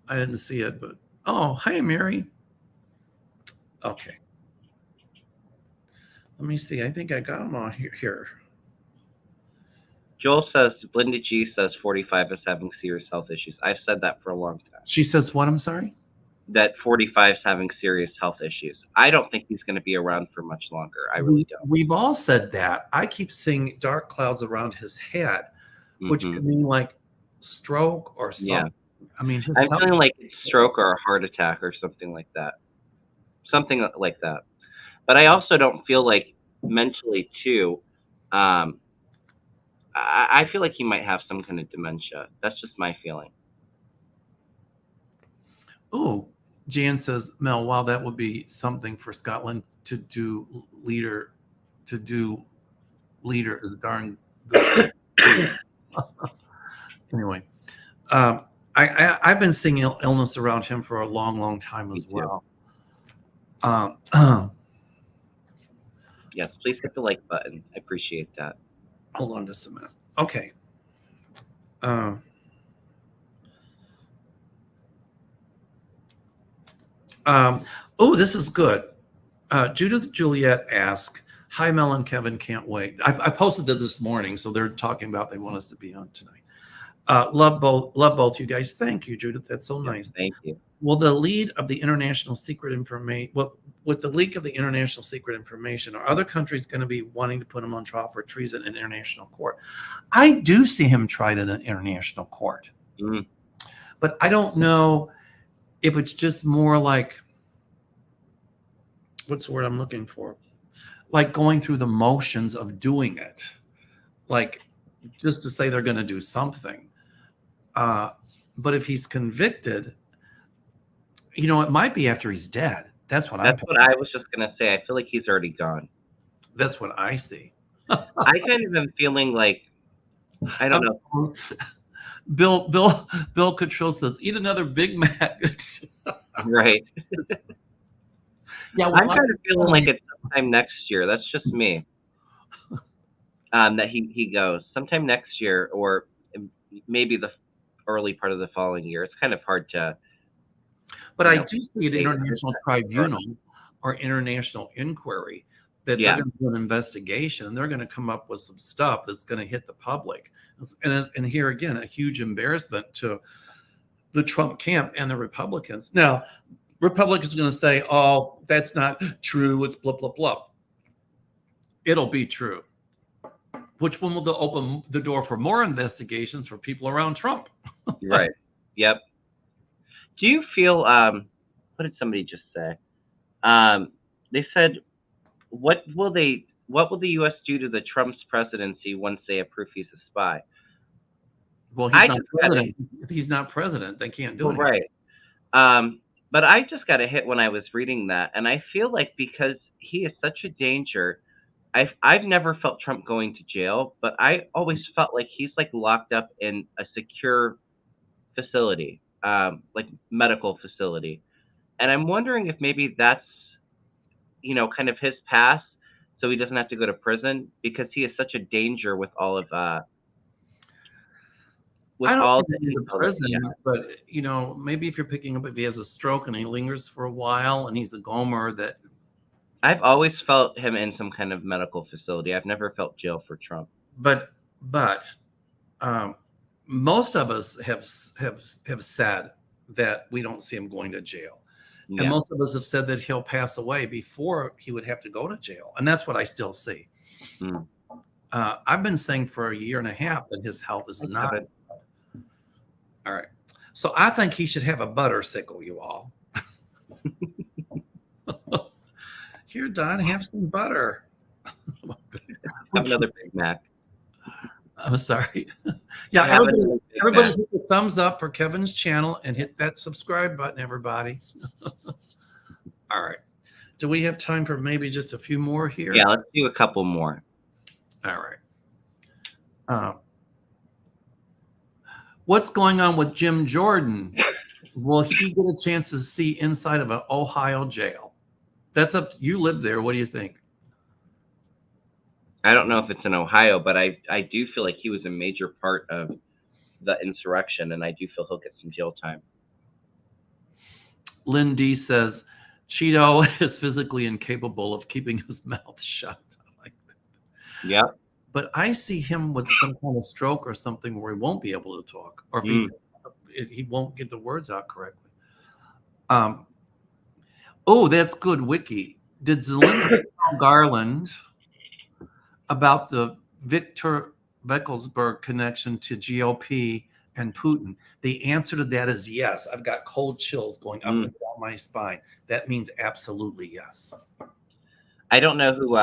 I didn't see it, but hi, Mary. Okay, let me see. I think I got them all here. Joel says, Linda G says 45 is having serious health issues. I've said that for a long time. She says what? I'm sorry. That 45 is having serious health issues. I don't think he's going to be around for much longer. I really don't. We've all said that. I keep seeing dark clouds around his head, which could mean like stroke or something. Yeah. I mean, I'm feeling like it's stroke or a heart attack or something like that. Something like that. But I also don't feel like mentally too. I feel like he might have some kind of dementia. That's just my feeling. Oh, Jan says, Mel, wow, that would be something for Scotland to do. Leader is darn good. Anyway, I've been seeing illness around him for a long, long time as well. Yes, please hit the like button. I appreciate that. Hold on just a minute. Okay. This is good. Judith Juliet asked, hi, Mel and Kevin, can't wait. I posted it this morning, so they're talking about they want us to be on tonight. Love both you guys. Thank you, Judith. That's so nice. Thank you. Will the lead of the international secret information, with the leak of the international secret information, are other countries going to be wanting to put him on trial for treason in international court? I do see him tried in an international court, but I don't know if it's just more like, what's the word I'm looking for? Like going through the motions of doing it, like just to say they're going to do something. But if he's convicted, it might be after he's dead. That's what I was just going to say. I feel like he's already gone. That's what I see. I kind of am feeling like, I don't know. Bill Cottrell says, eat another Big Mac. Right. Yeah, I'm kind of feeling like it's sometime next year. That's just me. That he goes sometime next year, or maybe the early part of the following year. It's kind of hard to. But I do see an international tribunal or international inquiry that they're going to do an investigation, and they're going to come up with some stuff that's going to hit the public. And here again, a huge embarrassment to the Trump camp and the Republicans. Now, Republicans are going to say, oh, that's not true. It's blah, blah, blah. It'll be true. Which one will open the door for more investigations for people around Trump? Right. Yep. Do you feel, what did somebody just say? They said, what will the U.S. do to the Trump's presidency once they approve he's a spy? Well, he's not president. If he's not president, they can't do anything. Right. But I just got a hit when I was reading that, and I feel like because he is such a danger, I've never felt Trump going to jail, but I always felt like he's like locked up in a secure facility, like medical facility. And I'm wondering if maybe that's kind of his past, so he doesn't have to go to prison, because he is such a danger with all of with I don't all see the him in info that he prison, has. but maybe if you're picking up if he has a stroke and he lingers for a while and he's the Gomer that. I've always felt him in some kind of medical facility. I've never felt jail for Trump. But um, most of us have said that we don't see him going to jail. And Yeah. most of us have said that he'll pass away before he would have to go to jail. And that's what I still see. Mm. I've been saying for a year and a half that his health is Thanks, not. Kevin. All right. So I think he should have a butter sickle, you all. Here, Don, have some butter. Have another Big Mac. I'm sorry. Yeah, Have another Big everybody Mac. hit the thumbs up for Kevin's channel and hit that subscribe button, everybody. All right. Do we have time for maybe just a few more here? Yeah, let's do a couple more. All right. What's going on with Jim Jordan? Will he get a chance to see inside of an Ohio jail? That's up. You live there. What do you think? I don't know if it's in Ohio, but I do feel like he was a major part of the insurrection, and I do feel he'll get some jail time. Lynn D says, Cheeto is physically incapable of keeping his mouth shut. I like that. Yeah. But I see him with some kind of stroke or something where he won't be able to talk, or if he won't get the words out correctly. Oh, that's good, Wiki. Did Zelensky tell Garland about the Victor Beckelsberg connection to GOP and Putin? The answer to that is yes. I've got cold chills going up and down my spine. That means absolutely yes. I don't know who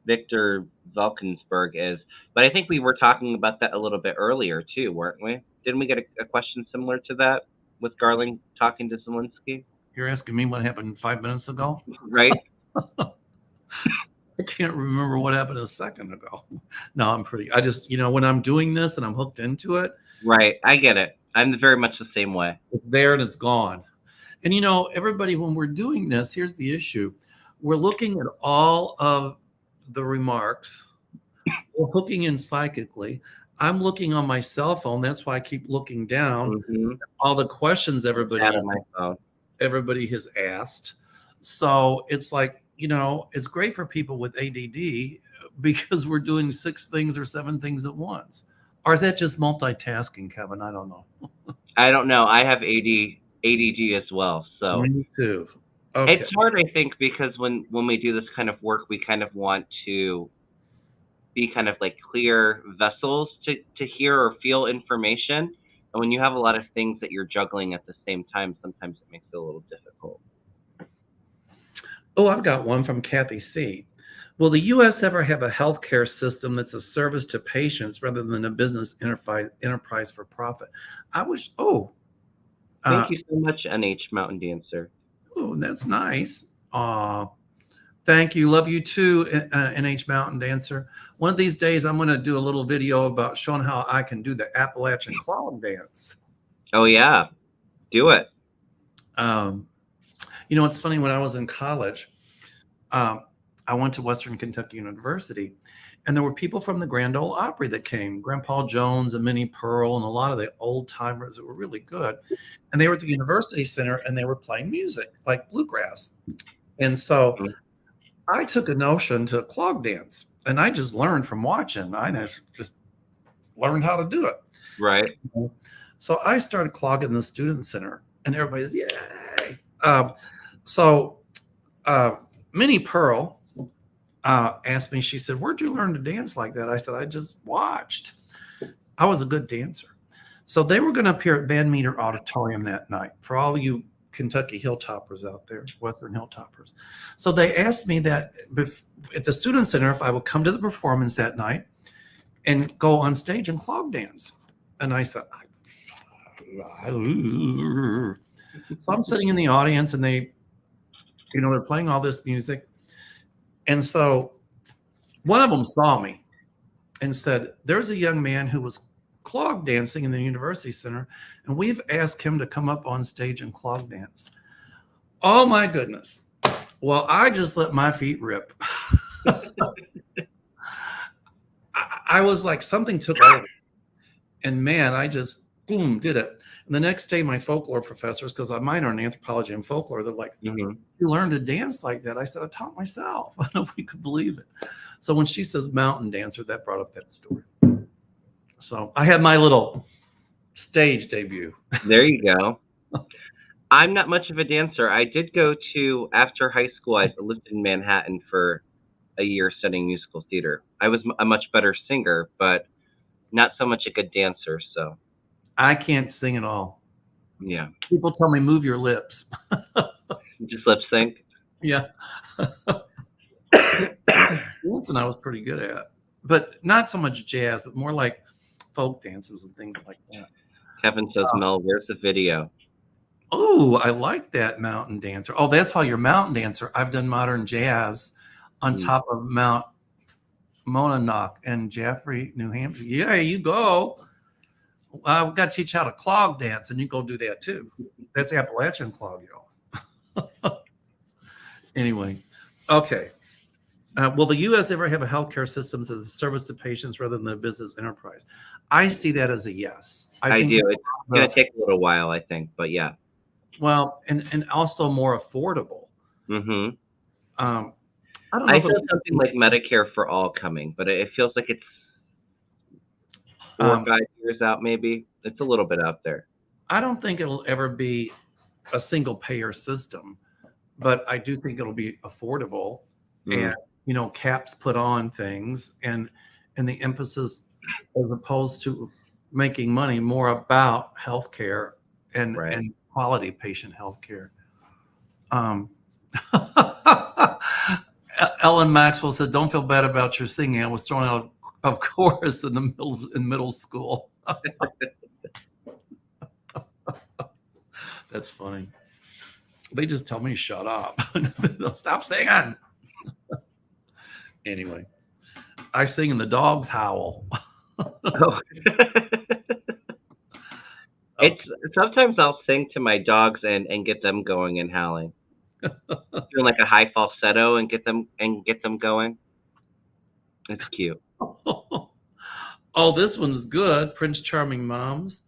Victor Valkensberg is, but I think we were talking about that a little bit earlier too, weren't we? Didn't we get a question similar to that with Garland talking to Zelensky? You're asking me what happened 5 minutes ago? Right? I can't remember what happened a second ago. No, I just, when I'm doing this and I'm hooked into it. Right. I get it. I'm very much the same way. It's there and it's gone. And, everybody, when we're doing this, here's the issue. We're looking at all of the remarks. We're hooking in psychically. I'm looking on my cell phone. That's why I keep looking down. Mm-hmm. All the questions everybody has asked. So it's like, it's great for people with ADD because we're doing 6 things or 7 things at once. Or is that just multitasking, Kevin? I don't know. I don't know. I have ADD as well. So me too. Okay. It's hard, I think, because when we do this kind of work, we kind of want to be kind of like clear vessels to hear or feel information. And when you have a lot of things that you're juggling at the same time, sometimes it makes it a little difficult. Oh, I've got one from Kathy C. Will the U.S. ever have a healthcare system that's a service to patients rather than a business enterprise for profit? Thank you so much, NH Mountain Dancer. Oh, that's nice. Thank you. Love you too, NH Mountain Dancer. One of these days, I'm going to do a little video about showing how I can do the Appalachian clog dance. Oh, yeah. Do it. It's funny. When I was in college, I went to Western Kentucky University, and there were people from the Grand Ole Opry that came, Grandpa Jones and Minnie Pearl, and a lot of the old timers that were really good. And they were at the University Center, and they were playing music like bluegrass. And so I took a notion to clog dance, and I just learned from watching. I just learned how to do it. Right. So I started clogging the student center, and everybody's, yay. Minnie Pearl asked me, she said, where'd you learn to dance like that? I said, I just watched. I was a good dancer. So they were going to appear at Van Meter Auditorium that night for all you Kentucky Hilltoppers out there, Western Hilltoppers. So they asked me that at the Student Center if I would come to the performance that night and go on stage and clog dance. And I said, so I'm sitting in the audience and they, they're playing all this music. And so one of them saw me and said, there's a young man who was clog dancing in the University Center, and we've asked him to come up on stage and clog dance. Oh my goodness. Well, I just let my feet rip. I was like, something took over. And man, I just, boom, did it. And the next day, my folklore professors, because I minor in anthropology and folklore, they're like, Mm-hmm. you learned to dance like that? I said, I taught myself. I don't know if we could believe it. So when she says mountain dancer, that brought up that story. So I had my little stage debut. There you go. I'm not much of a dancer. I did go to, after high school, I lived in Manhattan for a year studying musical theater. I was a much better singer, but not so much a good dancer. So, I can't sing at all. yeah. People tell me, move your lips. Just lip sync. Yeah. Dancing I was pretty good at, but not so much jazz, but more like folk dances and things like that. Kevin says, Mel, where's the video? Oh, I like that mountain dancer. Oh, that's why you're mountain dancer. I've done modern jazz on top of Mount Monadnock in Jaffrey, New Hampshire. Yeah, you go. I've got to teach you how to clog dance, and you go do that too. That's Appalachian clog, y'all. Anyway, okay. Will the U.S. ever have a healthcare system as a service to patients rather than a business enterprise? I see that as a yes. I do. It's going to take a little while, I think, but yeah. Well, and also more affordable. Mm-hmm. I don't know. I feel something like Medicare for all coming, but it feels like it's 4 or 5 years out, maybe. It's a little bit out there. I don't think it'll ever be a single payer system, but I do think it'll be affordable and, caps put on things and the emphasis as opposed to making money more about healthcare and quality patient healthcare. Ellen Maxwell said, "Don't feel bad about your singing. I was thrown out of chorus in middle school." That's funny. They just tell me shut up. Stop singing. Anyway, I sing and the dogs howl. Oh. It's sometimes I'll sing to my dogs and get them going and howling. Doing like a high falsetto and get them going. It's cute. Oh, this one's good. Prince Charming moms.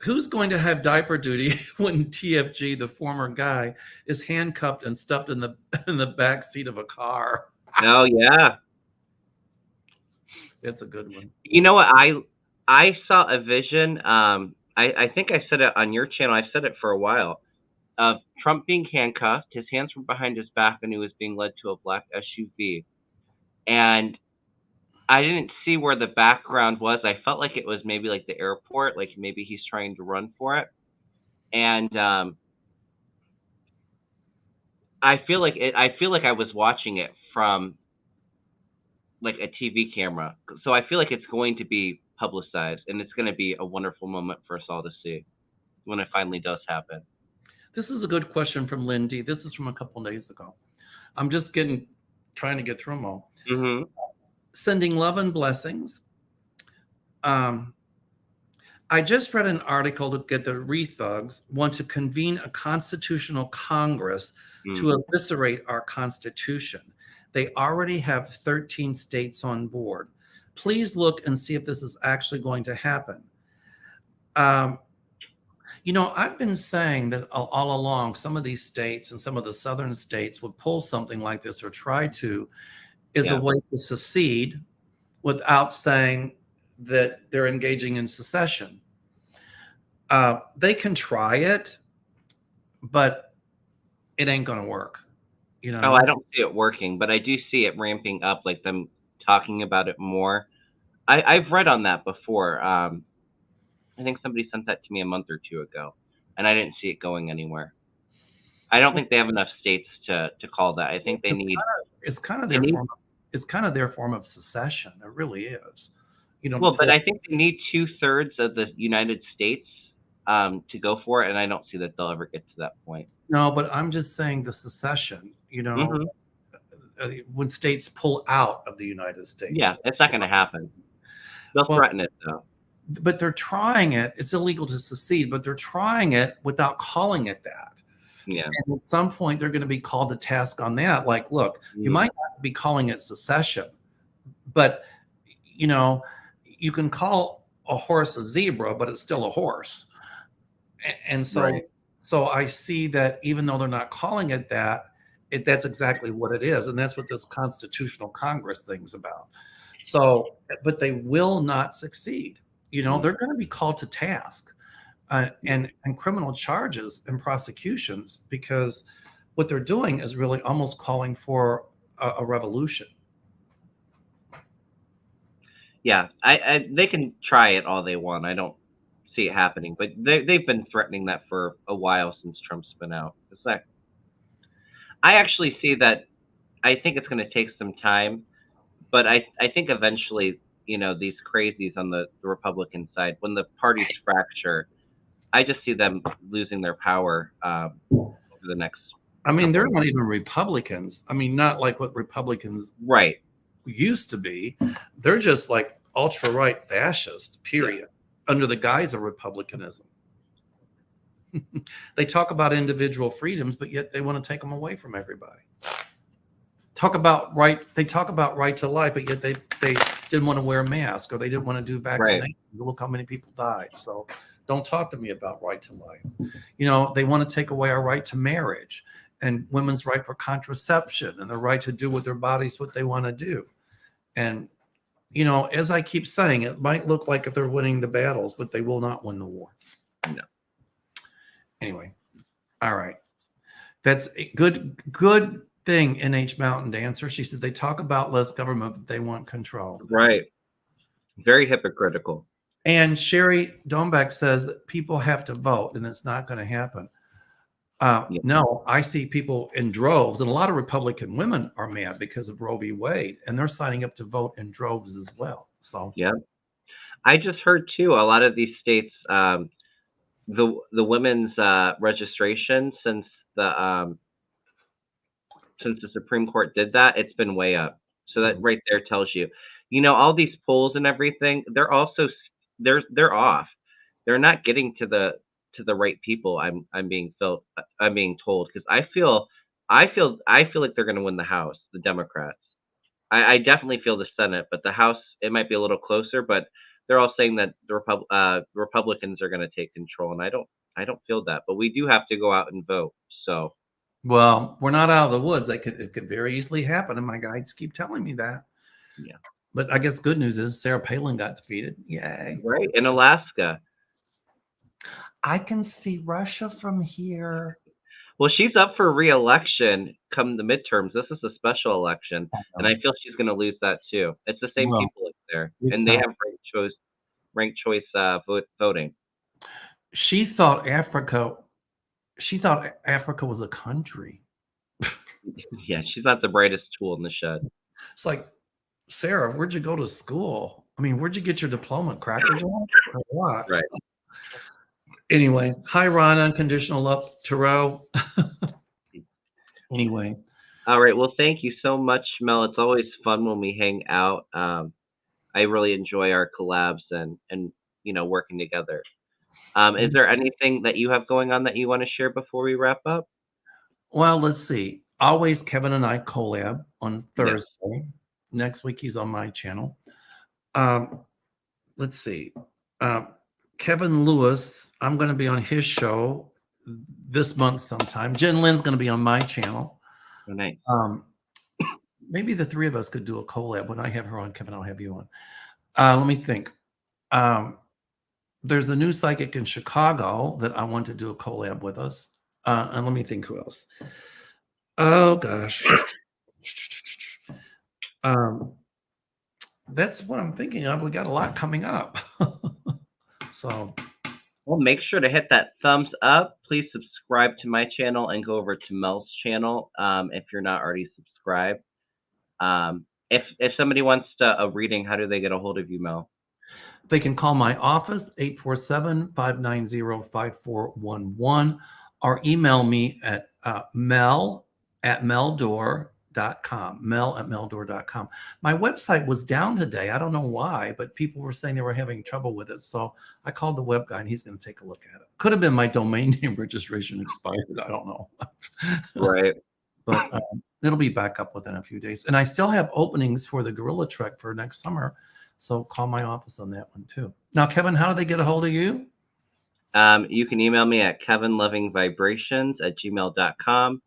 Who's going to have diaper duty when TFG, the former guy, is handcuffed and stuffed in the back seat of a car? Oh yeah, that's a good one. You know what? I saw a vision. I think I said it on your channel. I've said it for a while. Of Trump being handcuffed, his hands were behind his back, and he was being led to a black SUV. And I didn't see where the background was. I felt like it was maybe like the airport, like maybe he's trying to run for it. And I feel like I was watching it from like a TV camera. So I feel like it's going to be publicized, and it's going to be a wonderful moment for us all to see when it finally does happen. This is a good question from Lindy. This is from a couple of days ago. I'm just trying to get through them all. Mm-hmm. Sending love and blessings. I just read an article that the rethugs want to convene a constitutional Congress to eviscerate our Constitution. They already have 13 states on board. Please look and see if this is actually going to happen. I've been saying that all along, some of these states and some of the southern states would pull something like this or try to, is a way to secede without saying that they're engaging in secession. They can try it, but it ain't going to work. Oh, I don't see it working, but I do see it ramping up, like them talking about it more. I've read on that before. I think somebody sent that to me a month or two ago, and I didn't see it going anywhere. I don't think they have enough states to call that. I think it's kind of their form of secession. It really is. But I think they need 2/3 of the United States to go for it, and I don't see that they'll ever get to that point. No, but I'm just saying the secession. When states pull out of the United States. Yeah, it's not going to happen. They'll threaten it though. But they're trying it. It's illegal to secede, but they're trying it without calling it that. Yeah. And at some point, they're going to be called to task on that. Like, look, you Mm. might not be calling it secession, but you can call a horse a zebra, but it's still a horse. And Right. so I see that even though they're not calling it that, that's exactly what it is, and that's what this constitutional Congress thing's about. So, but they will not succeed. Mm. They're going to be called to task, and criminal charges and prosecutions, because what they're doing is really almost calling for a revolution. Yeah. They can try it all they want. I don't see it happening, but they've been threatening that for a while since Trump's been out. It's like I actually see that. I think it's going to take some time, but I think eventually, these crazies on the Republican side, when the parties fracture, I just see them losing their power over the next I mean, couple they're of not years. even Republicans. I mean, not like what Republicans Right. used to be. They're just like ultra right fascist, Yeah. period, under the guise of republicanism. They talk about individual freedoms, but yet they want to take them away from everybody. They talk about right to life, but yet they didn't want to wear a mask, or they didn't want to do Right. vaccinations. Look how many people died. So don't talk to me about right to life. They want to take away our right to marriage and women's right for contraception and the right to do with their bodies what they want to do. And as I keep saying, it might look like they're winning the battles, but they will not win the war. No. Anyway, all right. That's a good thing, NH Mountain Dancer. She said they talk about less government, but they want control. Right. Very hypocritical. And Sherry Dombeck says that people have to vote, and it's not going to happen. Yeah. No, I see people in droves, and a lot of Republican women are mad because of Roe v. Wade, and they're signing up to vote in droves as well. So Yeah. I just heard too. A lot of these states, the women's registration since the Supreme Court did that, it's been way up. So that right there tells you, all these polls and everything, they're also they're off. They're not getting to the right people. I'm being told, because I feel like they're going to win the House, the Democrats. I definitely feel the Senate, but the House, it might be a little closer. But they're all saying that the Republicans are going to take control, and I don't feel that. But we do have to go out and vote. So well, we're not out of the woods. It could very easily happen, and my guides keep telling me that. yeah, But I guess good news is Sarah Palin got defeated. Yay. right, in Alaska. I can see Russia from here. Well, she's up for re-election come the midterms. This is a special election, and I feel she's going to lose that too. It's the same Well, people up there, and they have ranked choice voting. She thought Africa was a country. Yeah, she's not the brightest tool in the shed. It's like, Sarah, where'd you go to school? I mean, where'd you get your diploma? Cracker Jack? Or what? Right. Anyway, hi, Ron, unconditional love, Tarot. Anyway. All right. Well, thank you so much, Mel. It's always fun when we hang out. I really enjoy our collabs and working together. Is there anything that you have going on that you want to share before we wrap up? Well, let's see. Always Kevin and I collab on Thursday. Yes. Next week he's on my channel. Let's see. Kevin Lewis, I'm going to be on his show this month sometime. Jen Lynn's going to be on my channel. Oh, nice. Maybe the three of us could do a collab. When I have her on, Kevin, I'll have you on. Let me think. There's a new psychic in Chicago that I want to do a collab with us. And let me think who else. Oh, gosh. That's what I'm thinking of. We got a lot coming up. So, well, make sure to hit that thumbs up. Please subscribe to my channel and go over to Mel's channel if you're not already subscribed. If somebody wants a reading, how do they get a hold of you, Mel? They can call my office, 847-590-5411, or email me at mel@meldoerr.com. mel@meldoor.com. My website was down today. I don't know why, but people were saying they were having trouble with it. So I called the web guy and he's going to take a look at it. Could have been my domain name registration expired. I don't know. Right. But it'll be back up within a few days. And I still have openings for the Gorilla Trek for next summer. So call my office on that one too. Now, Kevin, how do they get a hold of you? You can email me at kevinlovingvibrations@gmail.com,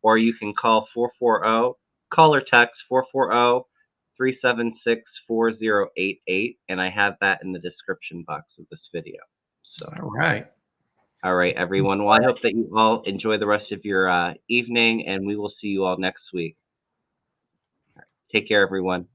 or you can call 440, call or text 440-376-4088, and I have that in the description box of this video. So, All right. all right, everyone. Well, I hope that you all enjoy the rest of your evening, and we will see you all next week. All right, take care, everyone.